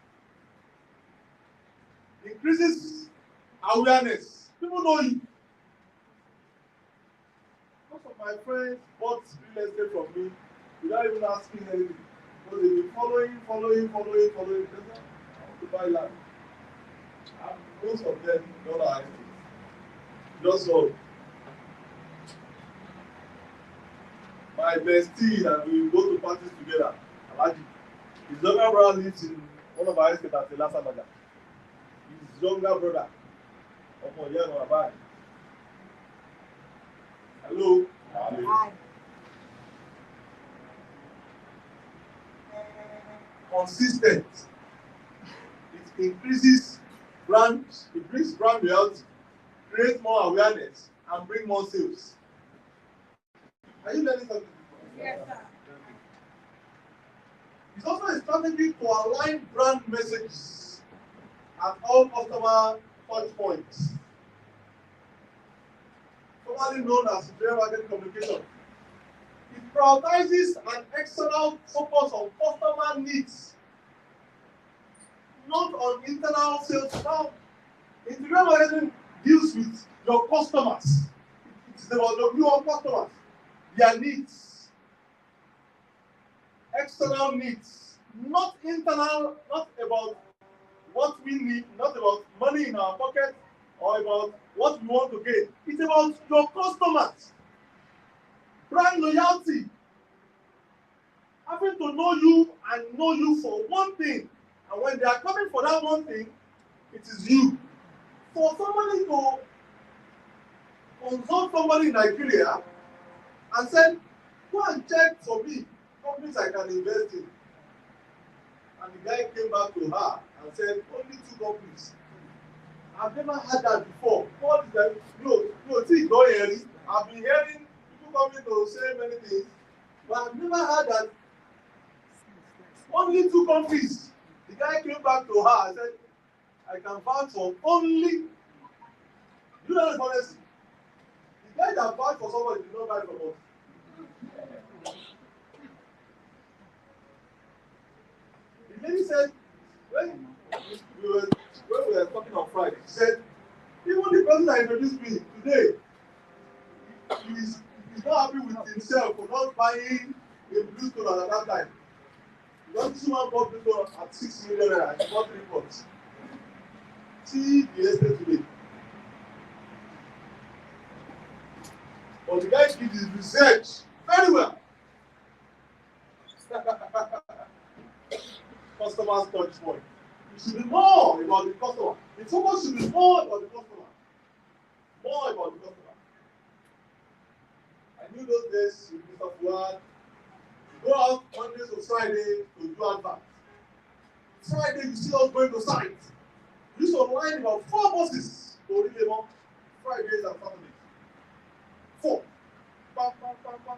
increases awareness. People know you. Most of my friends bought real estate from me without even asking anything. Because they've been following. They say, I want to buy land. And most of them don't ask me. Just so. My bestie and we go to parties together. Alaji. His younger brother lives in one of our estates at Lasa Maga. His younger brother. Hello. Hi. Consistent. It increases brand, it brings brand loyalty, creates more awareness, and bring more sales. Are you learning something? Yes, sir. It's also a strategy to align brand messages at all customer touch points, formerly known as integrated marketing communication. It prioritizes an external focus on customer needs, not on internal sales. Now, integrated marketing deals with your customers. It's about your customers, their needs, external needs, not internal, not about what we need, not about money in our pocket or about what we want to gain. It's about your customers. Brand loyalty. Having to know you and know you for one thing. And when they are coming for that one thing, it is you. For somebody to consult somebody in Nigeria and say, go and check for me companies I can invest in. And the guy came back to her and said, only 2 companies. I've never heard that before. What is that? No, see, go hearing. I've been hearing people coming to say many things, but I've never heard that only 2 companies. The guy came back to her and said, I can vouch for only. You know the honestly. The guy that vouched for somebody did not buy from us. The lady said, when we were were talking on Friday. She said, even the person that introduced me today, he's not happy with himself for not buying a blue stone at that time. Because someone bought blue stone at 6 million naira, he bought 3 pots. See the estate today. But the guy did his research very well. Customer's touch point. It should be more about the customer. The focus should be more about the customer. More about the customer. I knew those days with Mr. Fuad, go out Mondays to Friday to do advert. Friday, you see us going to site. We used to line about 4 buses to Orilemo, Fridays and Saturdays. 4. Bam, bam, bam, bam.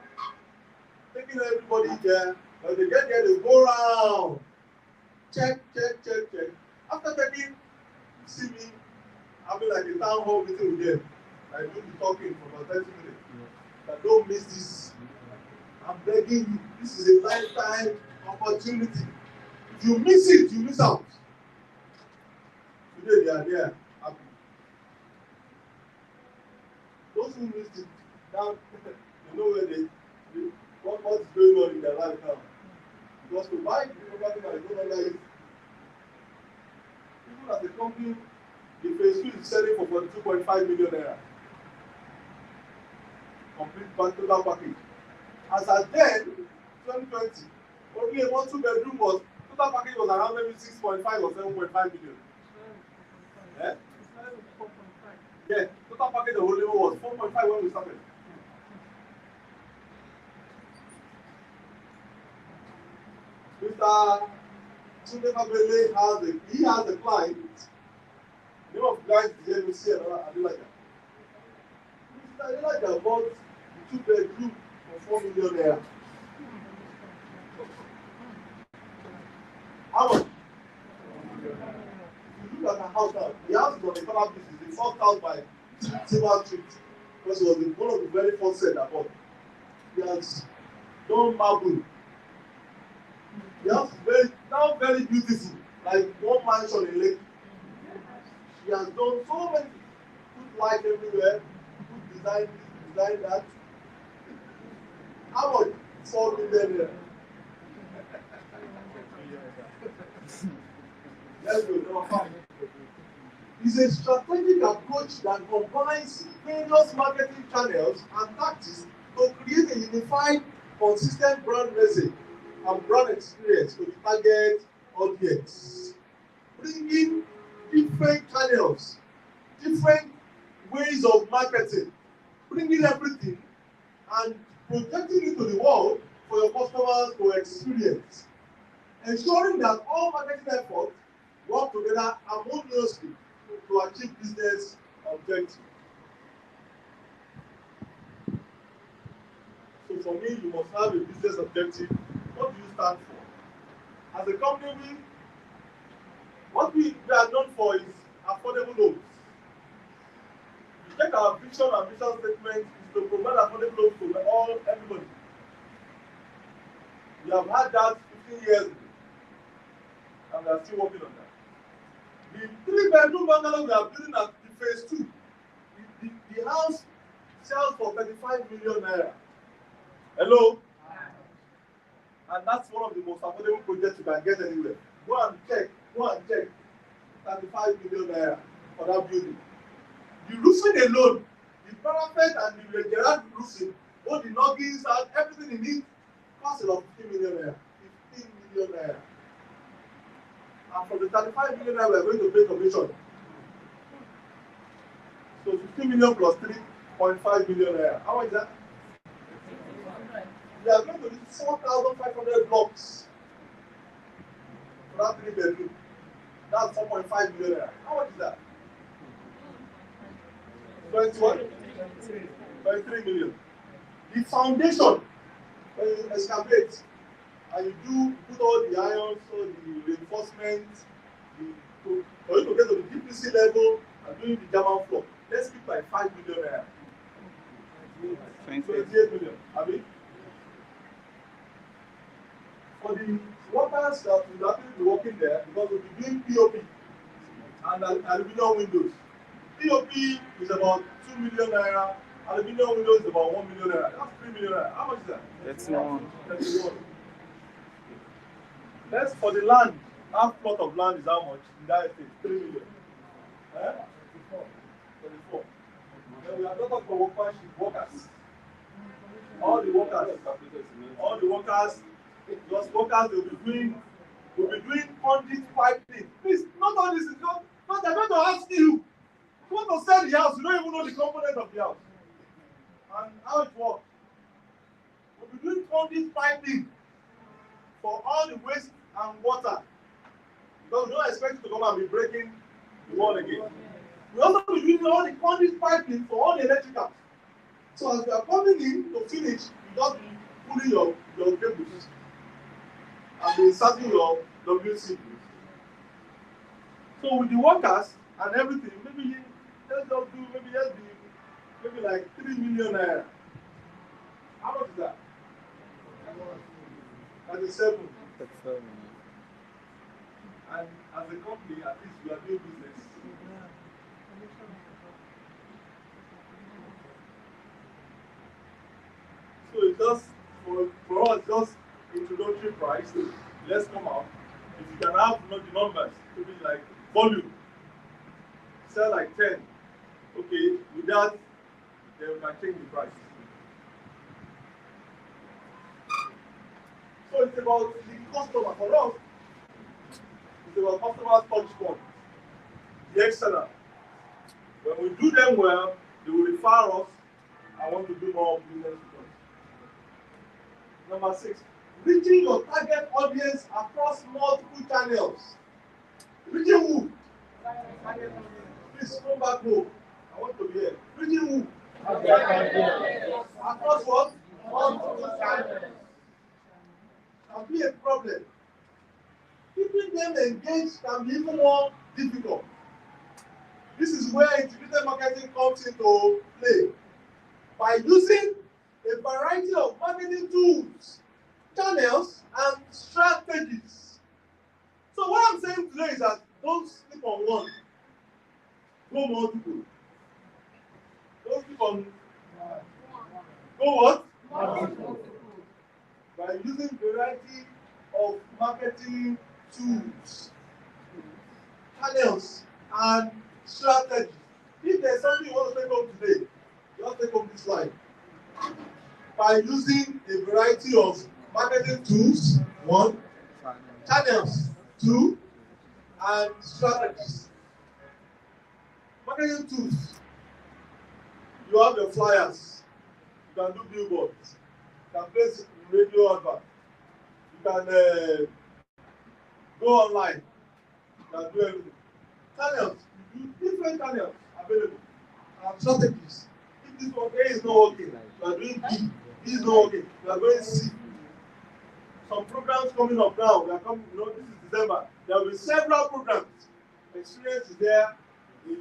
Taking everybody there. When they get there, they go around. Check. After checking, you see me having like a town hall meeting with them. I do the talking for about 30 minutes. But don't miss this. I'm begging you. This is a lifetime opportunity. If you miss it, you miss out. Today they are there, happy. Those who missed it, now they know where what is going on in their life now. Because to buy the property that is no longer used, even as a company, the phase 2 is selling for 42.5 million naira. Complete total package. As at then, 2020, only a 1-2 bedroom was total package was around maybe 6.5 or 7.5 million. Yeah? Yeah, total package of only was 4.5 when we started. Mr. Tunde Mabele has a client. The name of the client is JMC Adelaja. Mr. Adelaja bought the 2-bedroom for 4 million naira. How much? If you look at the house now, the house is on the corner of the first house by Silver Street. Because it was one of the very first set I bought. He has done marble. The house is very beautiful, like one mansion in Lake. She has done so many good light everywhere, good design this, design that. How much? 4 million. Let's go, number 5. It's a strategic approach that combines various marketing channels and tactics to create a unified, consistent brand message and brand experience to the target audience. Bringing different channels, different ways of marketing, bringing everything and projecting it to the world for your customers to experience. Ensuring that all marketing efforts work together harmoniously to achieve business objectives. So for me, you must have a business objective. What do you stand for? As a company, what we are known for is affordable loans. You check our vision and mission statement is to provide affordable loans to everybody. We have had that 15 years ago, and we are still working on that. The 3-bedroom bungalow we are building at the phase 2, the house sells for 35 million naira. Hello? And that's one of the most affordable projects you can get anywhere. Go and check. 35 million naira for that building. The roofing alone, the parapet and the Gerard roofing, all the noggins and everything in it, costs about 15 million naira. 15 million naira. And from the 35 million naira, we are going to pay commission. So 15 million plus 3.5 million naira. How much is that? We are going to do 4,500 blocks for that 3-bedroom. That's 4.5 million naira. How much is that? 21? 23 million. The foundation, when you excavate and you do put all the irons, all the reinforcements, for you to get to the DPC level and doing the German floor, let's keep like 5 million naira. 28 million. I mean, for the workers that will actually be working there, because we'll be doing POP and aluminium windows. POP is about 2 million naira. Aluminium windows is about 1 million naira. That's 3 million naira. How much is that? 31. 31. Let's for the land. Half plot of land is how much in that estate? 3 million. 34. Then we are not talking about workers. All the workers, those workers will be doing conduit piping. Please, not all this is not they're going to ask you. You want to sell the house, you don't even know the component of the house. And how it works. We'll be doing conduit piping for all the waste and water. Because we don't expect you to come and be breaking the wall again. We also be doing all the conduit piping for all the electricals. So as you are coming in to finish, you just be pulling your cables and be inserting your WC. So with the workers and everything, maybe let's just do maybe like 3 million naira. How much is that? 37. And as a company, at least we are doing business. So it's just for us, just introductory price. Let's come out. If you can have the numbers, to be like volume, sell like 10. Okay, with that, then we can change the price. So it's about the customer. For us, it's about customer's touch point. The excellent. When we do them well, they will refer us. I want to do more business with us. Number 6, reaching your target audience across multiple channels. Reaching who? Please come back home. I want to be here. Reaching who? Across what? Multiple channels. Can be a problem. Keeping them engaged can be even more difficult. This is where integrated marketing comes into play. By using a variety of marketing tools, channels, and strategies. So what I'm saying today is that don't sleep on one. Go multiple. Don't sleep on go what? Multiple. By using variety of marketing tools, channels, and strategies. If there's something you want to take home today, just take home this slide. By using a variety of marketing tools, 1, channels, 2, and strategies. Marketing tools. You have your flyers. You can do billboards. You can place radio advert. You can go online. You can do everything. Channels. You do different channels available. And strategies. If this one A is not working, you are doing B. B is not working, you are going C. Some programs coming up now. We are coming. This is December. There will be several programs. Experience is there. This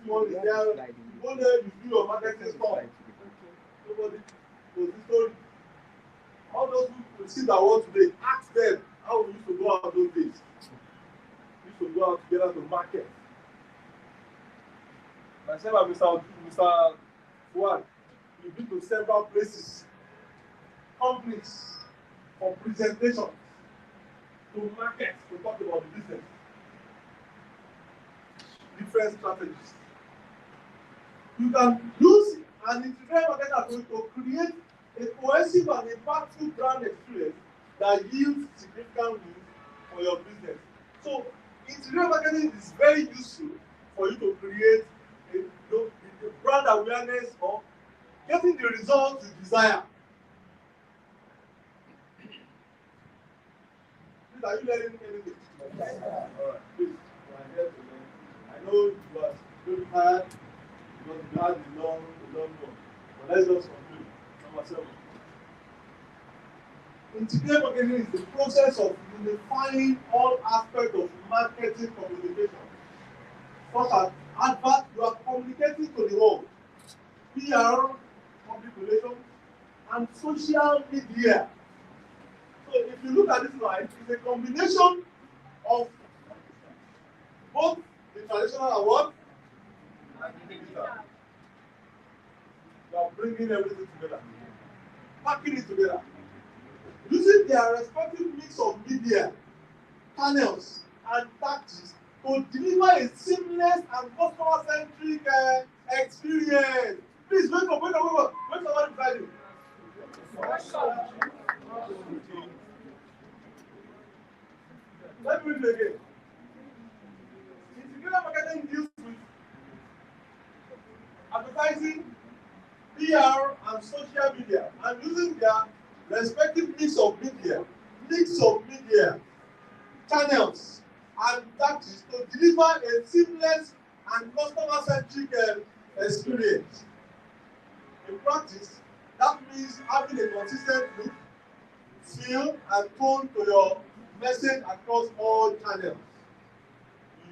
one is there. You go there, you do your marketing stuff. Nobody knows the story. All those who see that world today, ask them how we used to go out those days. We used to go out together to market. Myself and Mr. Fuad, we've been to several places, companies, for presentations, to market, to talk about the business. Different strategies. You can use an integrated marketing approach to create a cohesive and impactful brand experience that yields significant wins for your business. So, integrated marketing is very useful for you to create a brand awareness or getting the results you desire. Please, are you learning anything? Yes. All right, please. I know you are very tired because you had a long one. But let's just conclude. Number 7. Integrated marketing is the process of unifying all aspects of marketing communication. Such as advert, you are communicating to the world. PR, public relations, and social media. So if you look at this slide, it's a combination of both the traditional and what? And digital. You are bringing everything together, packing it together, using their respective mix of media, channels, and tactics to deliver a seamless and customer-centric experience. Please wait up, wait somebody beside you. Let me read it again. Integrated marketing deals with advertising, PR, and social media, and using their respective mix of media, channels, and tactics to deliver a seamless and customer-centric experience. In practice, that means having a consistent look, feel, and tone to your message across all channels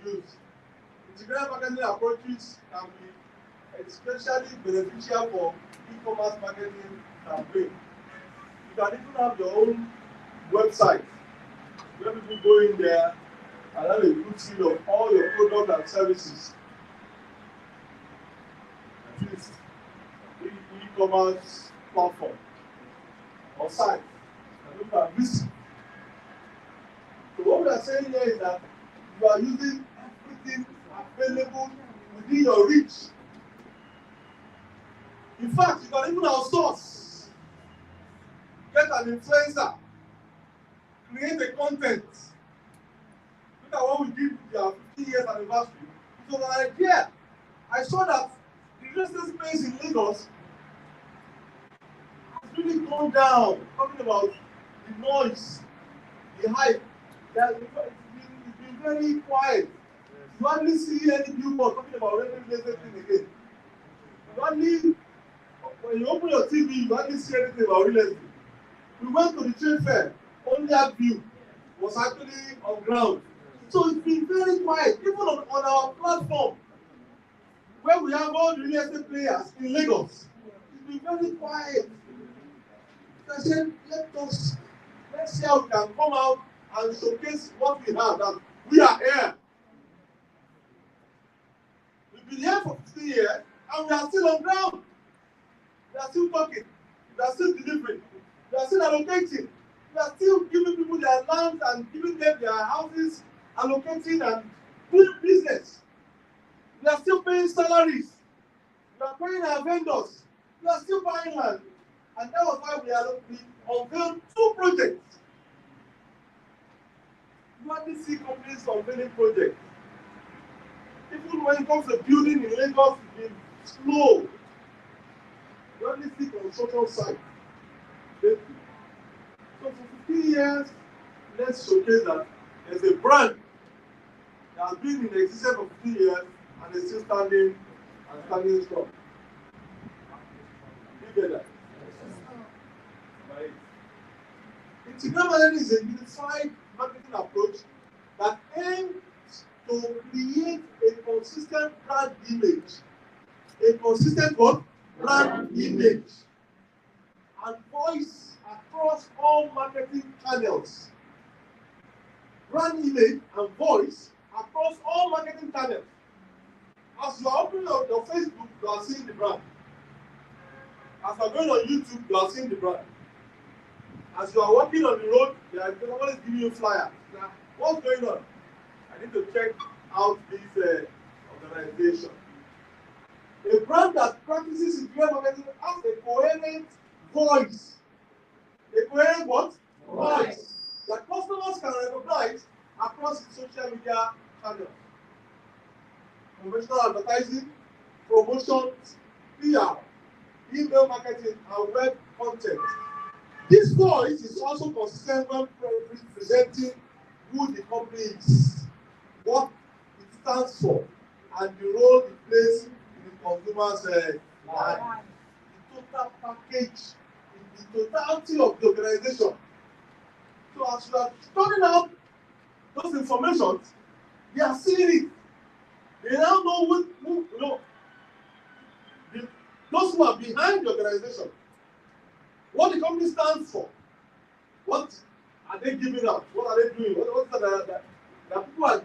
you use. Integrated marketing approaches can be especially beneficial for e-commerce marketing campaign. You can even have your own website where people go in there and have a good feel of all your products and services. At least e-commerce platform or site, and people can visit. So what we are saying here is that you are using everything available within your reach. In fact, you can even outsource. Get an influencer. Create a content. Look at what we did with our 50 years anniversary. It was an idea. I saw that the real estate space in Lagos has really gone down. Talking about the noise, the hype. It's been very quiet. You hardly see any billboard talking about real estate thing again. When you open your TV, you hardly see anything about real estate. We went to the trade fair, only that view was actually on ground. So it's been very quiet, even on our platform, where we have all the real estate players in Lagos. It's been very quiet. So I said, let's see how we can come out and showcase what we have, that we are here. We've been here for 50 years, and we are still on ground. We are still talking. We are still delivering. We are still allocating. We are still giving people their land and giving them their houses, allocating and doing business. We are still paying salaries. We are paying our vendors. We are still buying land. And that was why we unveiled 2 projects. You hardly see companies unveiling projects. Even when it comes to building in Lagos, it's been slow. You only see construction site. So for 50 years, let's showcase that there's a brand that has been in existence for 50 years and is still standing strong. You get that? Right. Integrated marketing is a unified marketing approach that aims to create a consistent brand image. A consistent what? Brand image and voice across all marketing channels. Brand image and voice across all marketing channels. As you are opening up your Facebook, you are seeing the brand. As you are going on YouTube, you are seeing the brand. As you are walking on the road, they are always giving you flyers. Now, what's going on? I need to check out this organization. A brand that practices integrated marketing has a coherent voice. A coherent what? Voice. That customers can recognize across the social media channels. Conventional advertising, promotions, PR, email marketing, and web content. This voice is also consistent when presenting who the company is, what it stands for, and the role it plays in the consumer's life. The total package, the totality of the organization. So as you are turning out those information, they are seeing it. They now know those who are behind the organization, what the company stands for, what are they giving out, what are they doing, what is that people are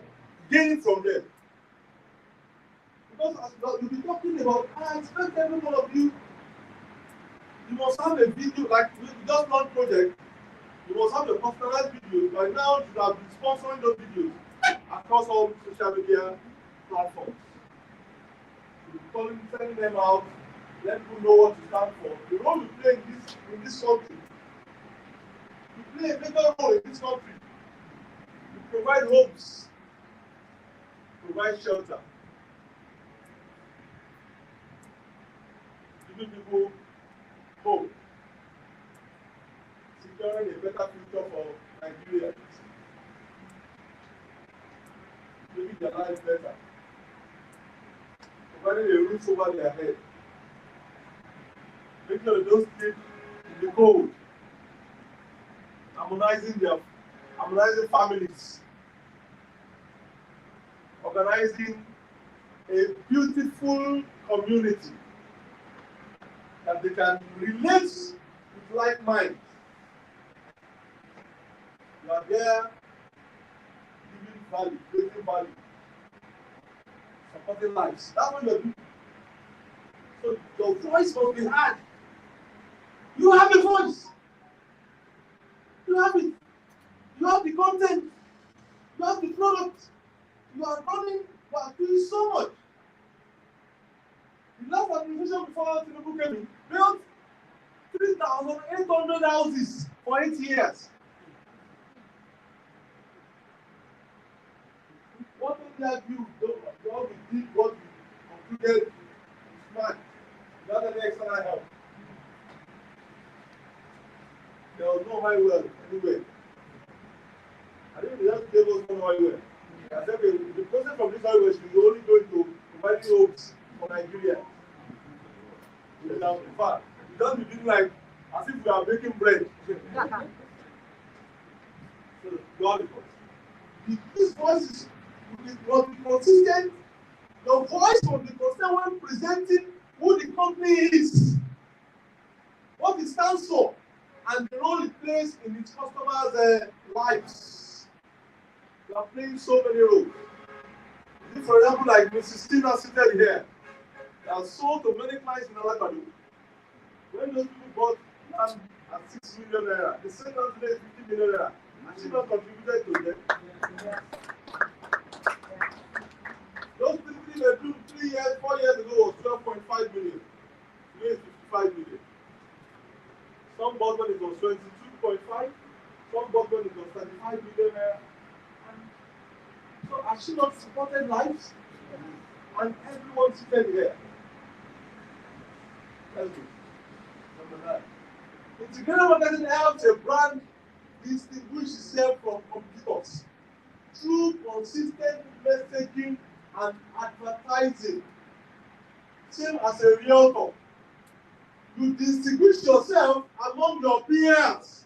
gaining from them. you'll be talking about, I expect every one of you, you must have a video, like we just launched project, you must have a personalized video. By now, you have been sponsoring those videos across all social media platforms. You'll be sending them out, let people know what you stand for. The role you play in this country, you play a major role in this country. You provide homes, provide shelter, giving people hope, securing a better future for Nigerians, making their lives better, providing a roof over their head, making sure they don't sleep in the cold, harmonizing families, organizing a beautiful community that they can relate with like minds. You are there giving value, creating value, supporting lives. That's what you are doing. So your voice must be heard. You have a voice. You have it. You have the content. You have the product. You are running. You are doing so much. The last administration before Tinubu came in built 3,800 houses for 8 years. What only have you done? We did what we concluded is smart. Without any external help. There was no high well anywhere. I think they just gave us one high well. I said the process from this high well is only going to provide hopes for Nigeria. In fact, it doesn't be like as if we are making bread. So God is us. This voice must be consistent. Your voice must be consistent when presenting who the company is, what it stands for, and the role it plays in its customers' lives. You are playing so many roles. For example, like Mrs. Tina seated here, that has sold to many clients in Alakadu. When those people bought land at 6 million naira, the same land today is 50 million naira, and she not contributed to them. Those 3 bedroom 3 years, 4 years ago was 12.5 million. Today is 55 million. Some bought when it was 22.5, some bought when it was 35 million naira. So has she not supported lives? And everyone seated here. That's good. Number 9. Integrated marketing helps a brand distinguish itself from competitors through consistent messaging and advertising. Same as a realtor. You distinguish yourself among your peers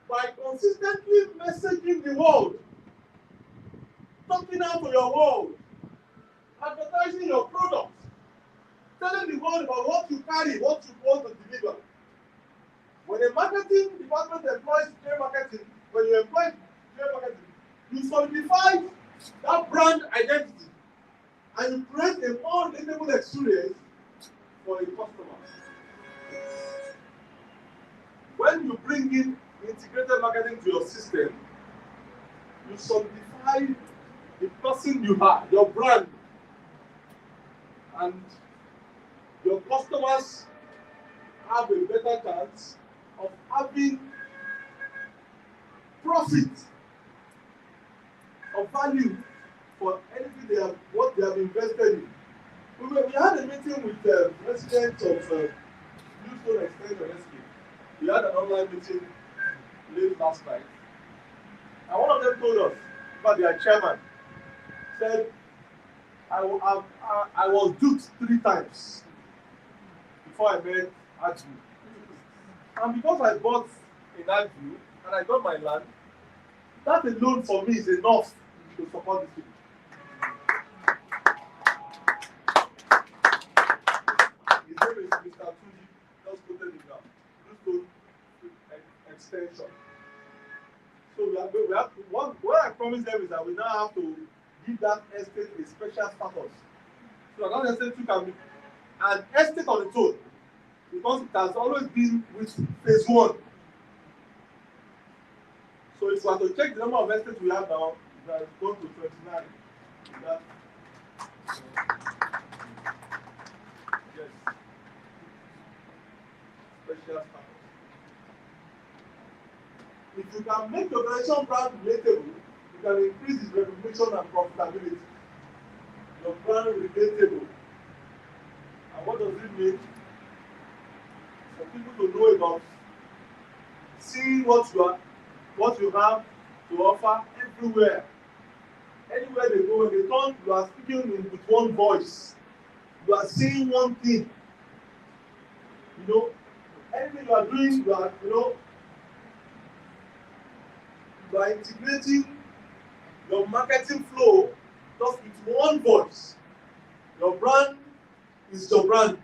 by consistently messaging the world, talking out to your world, advertising your product, telling the world about what you carry, what you want to deliver. When a marketing department employs trade marketing, when you employ trade marketing, you solidify that brand identity and you create a more relatable experience for a customer. When you bring in integrated marketing to your system, you solidify the person you are, your brand, and your customers have a better chance of having profit or value for anything what they have invested in. We had a meeting with residents of Houston Extension SK. We had an online meeting late last night. And one of them told us, about their chairman, said, I was duped 3 times before I met Aju. And because I bought in Aju and I got my land, that alone for me is enough to support this people. His name is Mr. Tuji, just quoted him now. Bluestone Extension. So we have to, what I promised them is that we now have to give that estate a special status So that estate too can be an estate on its own because it has always been with phase one. So if we are to check the number of estates we have now, it has gone to 29. That, yes. Special status. If you can make your organization brand relatable, you can increase its recognition and profitability. Your brand relatable. And what does it mean? For people to know about seeing what you have to offer everywhere. Anywhere they go, when they turn, you are speaking with one voice. You are saying one thing. You know, anything you are doing, you are integrating your marketing flow just with one voice. Your brand is your brand.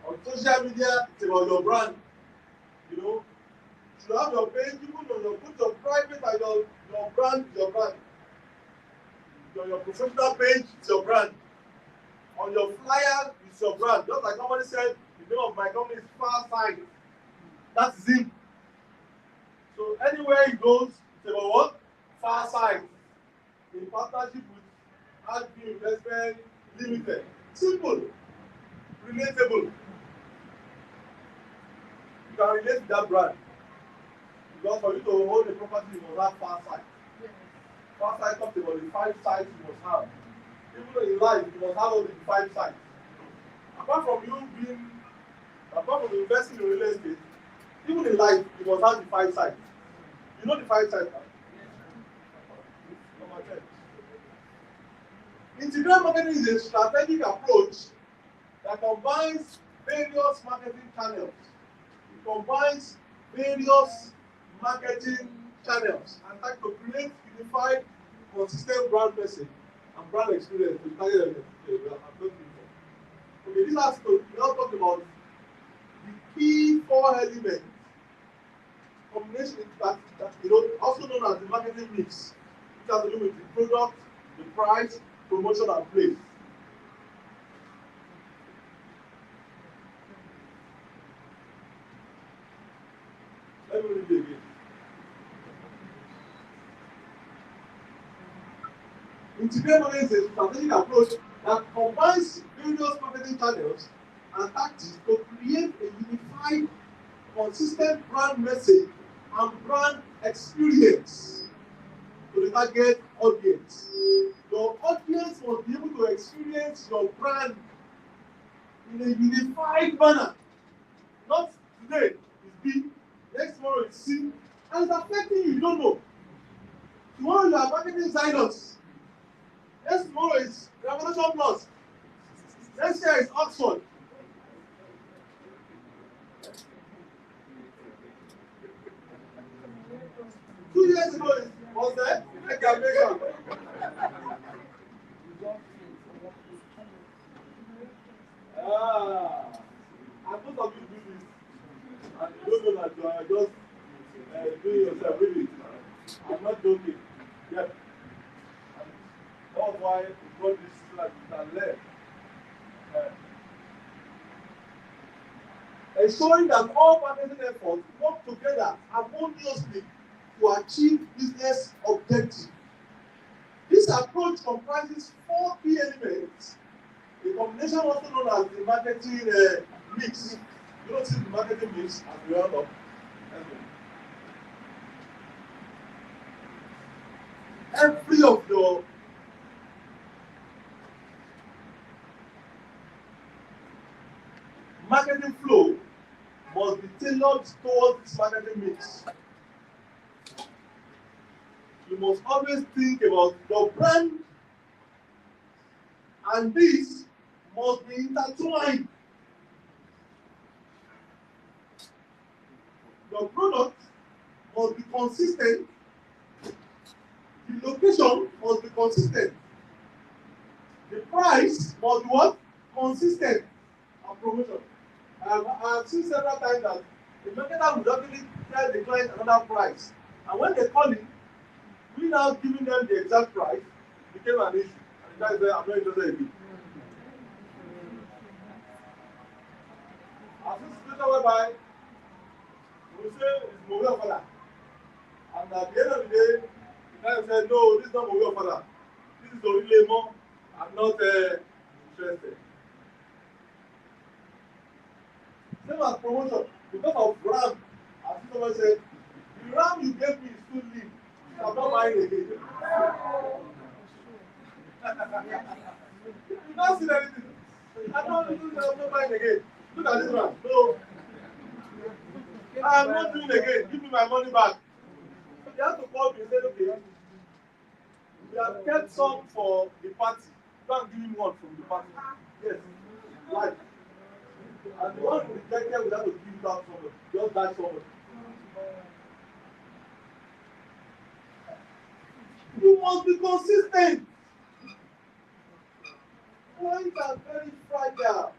On social media, it's about your brand. You know, you have your page, even on your put your private and your brand is your brand. Your professional page is your brand. On your flyer, it's your brand. Just like somebody said, the name of my company is Farsight. That's it. So anywhere it goes, it's about what? Farsight. In partnership with Adview Investment Limited. Simple. Relatable. You can relate to that brand. Because for you to hold the property, you must have Farsight. Farsight talks about the 5 sites you must have. Even in life, you must have all the 5 sites. Apart from investing in real estate, even in life, you must have the 5 sites. You know the 5 sites? Number 10. Integrated marketing is a strategic approach that combines various marketing channels. It combines various marketing channels and try to create unified, consistent brand message and brand experience to target them. Okay, this has to now talk about the key 4 elements combination that also known as the marketing mix, which has to do with the product, the price, promotion, and place. Let me read it again. Integrated marketing is a strategic approach that combines various marketing channels and tactics to create a unified, consistent brand message and brand experience to the target audience. Your audience must be able to experience your brand in a unified manner. Not today is B, next tomorrow is C, and it's affecting you, you don't know. Tomorrow you are marketing Zynos. Next tomorrow is Revolution Plus. Next year is Oxford. Two years ago was the excavation. And most of you do this, and you don't know that you are just doing yourself with it. I'm not joking. Yep. That's why we got this so that you can learn. Ensuring that all marketing efforts work together harmoniously to achieve business objectives. This approach comprises 4 key elements. A combination also known as the marketing mix. You don't see the marketing mix as we round up. Every of your marketing flow must be tailored towards this marketing mix. You must always think about your brand, and this must be intertwined. Your product must be consistent. The location must be consistent. The price must be what? Consistent. And promotion. I have seen several times that the marketer will definitely tell the client another price. And when they call it, we now giving them the exact price became an issue. And the guy said, I'm not interested in it. whereby we say it's Mowe Ofada. And at the end of the day, the guy said, no, this is not Mowe Ofada. This is Orilemo. I'm not interested. Same as promotion. Because of RAM, as someone said, the RAM you gave me is too lean. I'm not buying again. You don't see anything. I'm not buying again. Look at this RAM. No. I'm not doing again. Give me my money back. So they have to call me and say, okay, we have kept some for the party. You can't give him one from the party. Yes. Like. And the one who rejected, we have to give it out to somebody. Just like somebody. You must be consistent. Points are very fragile.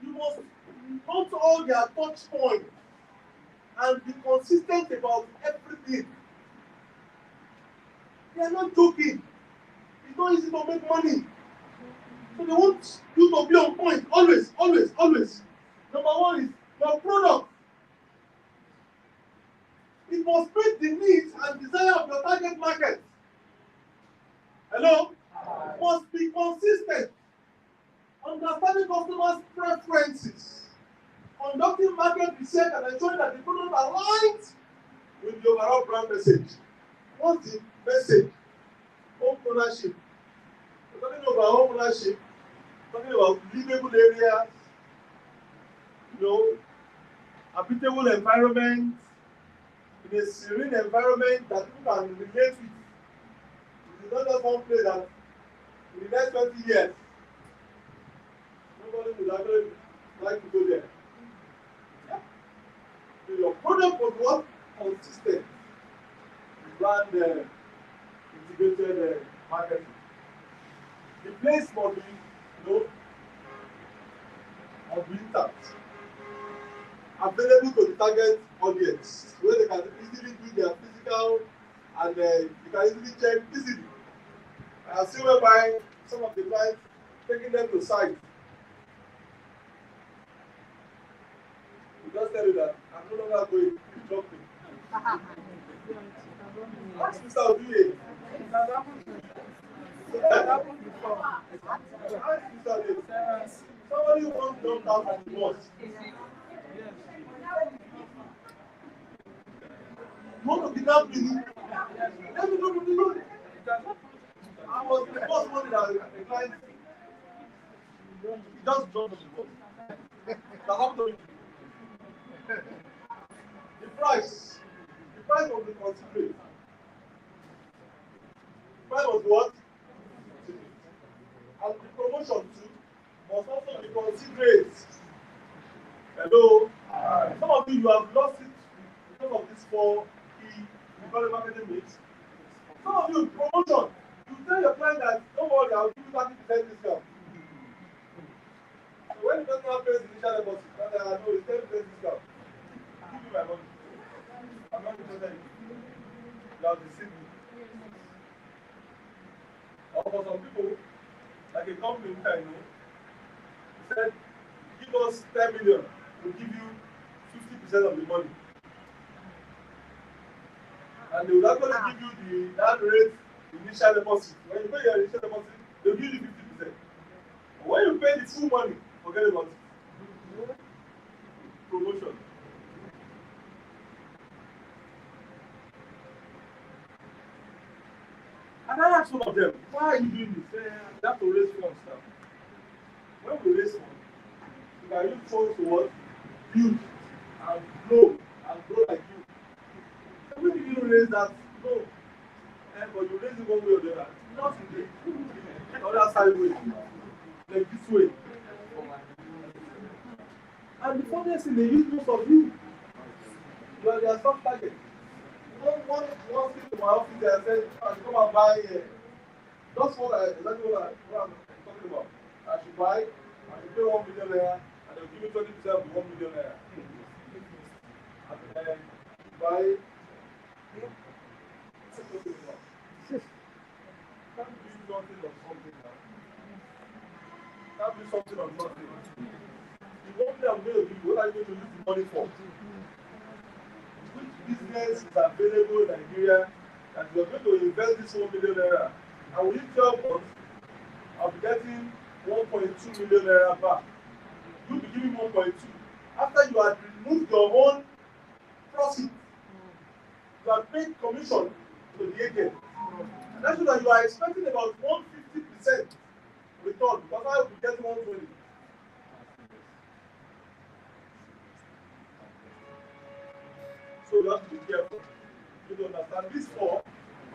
You must note all their touch points and be consistent about everything. They are not joking. It's not easy to make money. So they want you to be on point always, always, always. Number one is your product. It must meet the needs and desire of your target market. Hello? Must be consistent. Understanding customers' preferences. Conducting market research and ensuring that the product aligns with the overall brand message. What's the message? Home ownership. We're talking about home ownership. Talking about livable areas, habitable environment, in a serene environment that people can relate with. It is not just one place that in the next 20 years, nobody would actually like to go there. Yeah. So your product was what? Consistent. Brand integrated marketing. The place must be of intact, available to the target audience, where they can easily do their physical and you can easily check easily. I have seen whereby some of the clients taking them to site. We just tell you that I'm no longer going to drop me. Ask Mr. Oduye. Somebody who wants to jump out from the bus. You want to kidnap me? Let me go to the road. I was the first one that the client he just jumped on the bus. That happened to me. The price was the considerate. The price was what? And the promotion too must also be considerate. Hello? Some of you have lost it because of these 4 key marketing mix. Some of you, promotion, you tell your client that, don't worry, I'll give you 30% discount. So when the customer pays the initial deposit, I know it's 10% discount. Give me my money. I'm not going to tell you. You have deceived me. Or for some people, like a company, he said, give us 10 million, we'll give you 50% of the money. And they will actually give you that rate initial deposit. When you pay your initial deposit, they'll give you 50%. But when you pay the full money, forget about it. Promotion. And I asked some of them, why are you doing this? You have to raise funds now. When we raise funds, you can use funds to what? Build and grow like you. So when did you raise that? No. But you raise it one way or the other. Not in the other side way. Like this way. And the funniest thing, they use most of you. You are their soft target. One thing to my office and said, come and buy just exactly what I'm talking about. I should buy, I should pay 1 million naira, and they'll give me 20% of the 1 million naira. And then buy. Can't do something or something now. can't do something on nothing. The company I'm going to do, what are you going to use the money for? Which business is available in Nigeria that you are going to invest this 1 million naira? And within 12 months, I'll be getting 1.2 million naira back. You'll be giving 1.2. After you have removed your own profit, you have paid commission to the agent. And that's that you are expecting about 150% return, because I will be getting 120. So you have to be careful. You don't understand this for.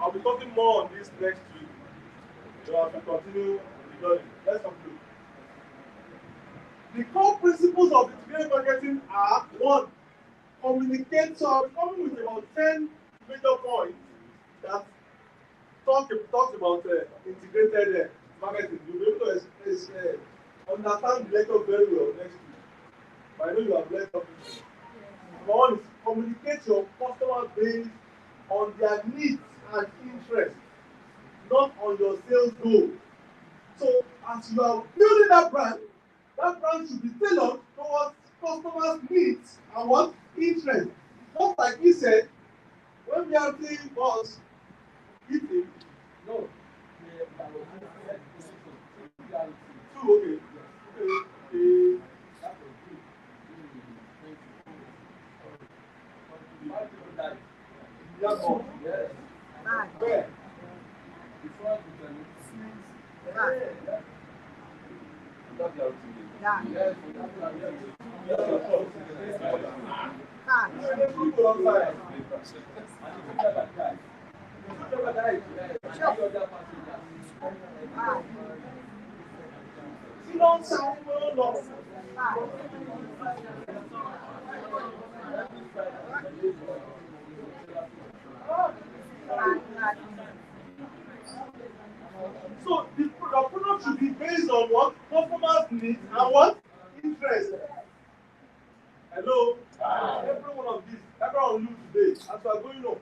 I'll be talking more on this next week. You have to continue the journey. Let's conclude. The core principles of integrated marketing are: one, communicate. So I'll be coming with about 10 major points that talks about integrated marketing. You'll be able to understand the lecture very well next week. But I know you have learned something. Number one is communicate your customer base on their needs and interests, not on your sales goal. So as you are building that brand should be tailored towards customers' needs and what? Interest. Just like he said, when we are playing balls, eating, no. Two, okay. Yes. Where? Before So the product should be based on what? Customers' needs and what? Interest. Hello? Every one of these, everyone will today, as we are going on.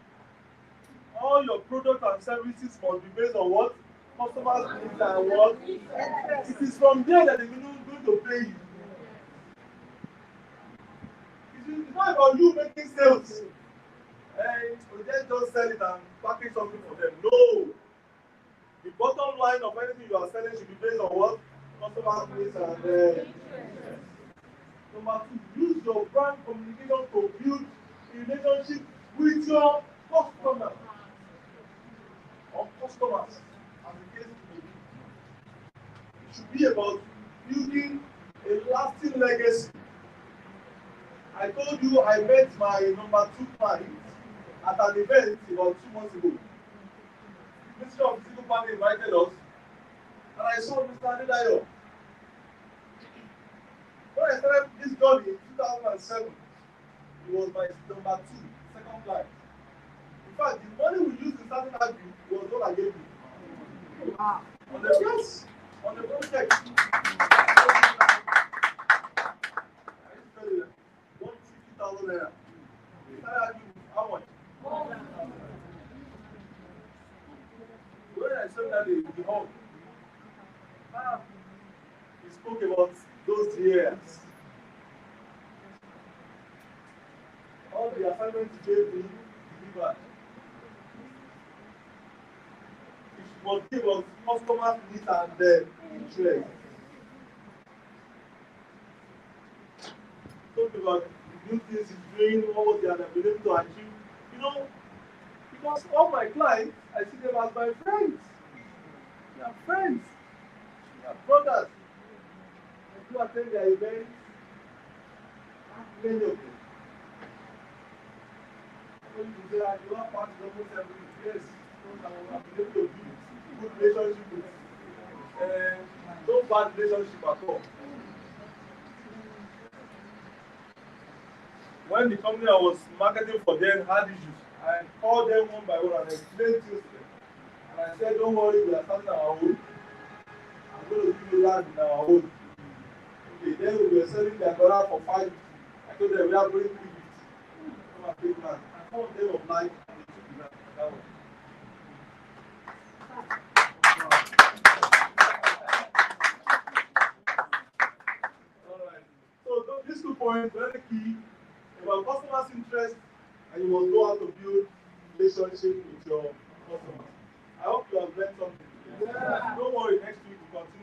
All your products and services must be based on what? Customers' needs and what? It is from there that they're going to pay you. It's not about you making sales. Hey, we just sell it and package something for them. No. The bottom line of anything you are selling should be based on what? Customers' needs and number two, use your brand communication to build a relationship with your customers. Or customers, as the case may be. It should be about building a lasting legacy. I told you I met my number 2 client at an event about 2 months ago. The Ministry of Physical Planning invited us, and I saw Mr. Adedayo. When I started this journey in 2007, he was my number 2, second client. In fact, the money we used in starting that group was what I gave him. On the project. I used to tell you, 150,000 naira. We started that group, how much? When I said that in the hall, he spoke about those years. All the assignments he gave me, delivered. It was give us customers' needs and interest. Talk about the new things he's doing, what they have been able to achieve. You know, because all my clients, I see them as my friends. They are friends. They are brothers. I do attend their events. Many of them. When you say, you are part of almost every place. I've been able to build good relationship with no bad relationship at all. When the company I was marketing for them had issues, I called them one by one and explained things to them. And I said, don't worry, we are starting our own. I'm going to give you land in our own. Okay, then we were selling their dollar for 5. I told them we are going 350. Come and take land. And some of them of life, they took the land. That one. point, very key, about customers' interest, and you must know how to build relationship with your customers. I hope you have learned something. Don't worry, next week we continue.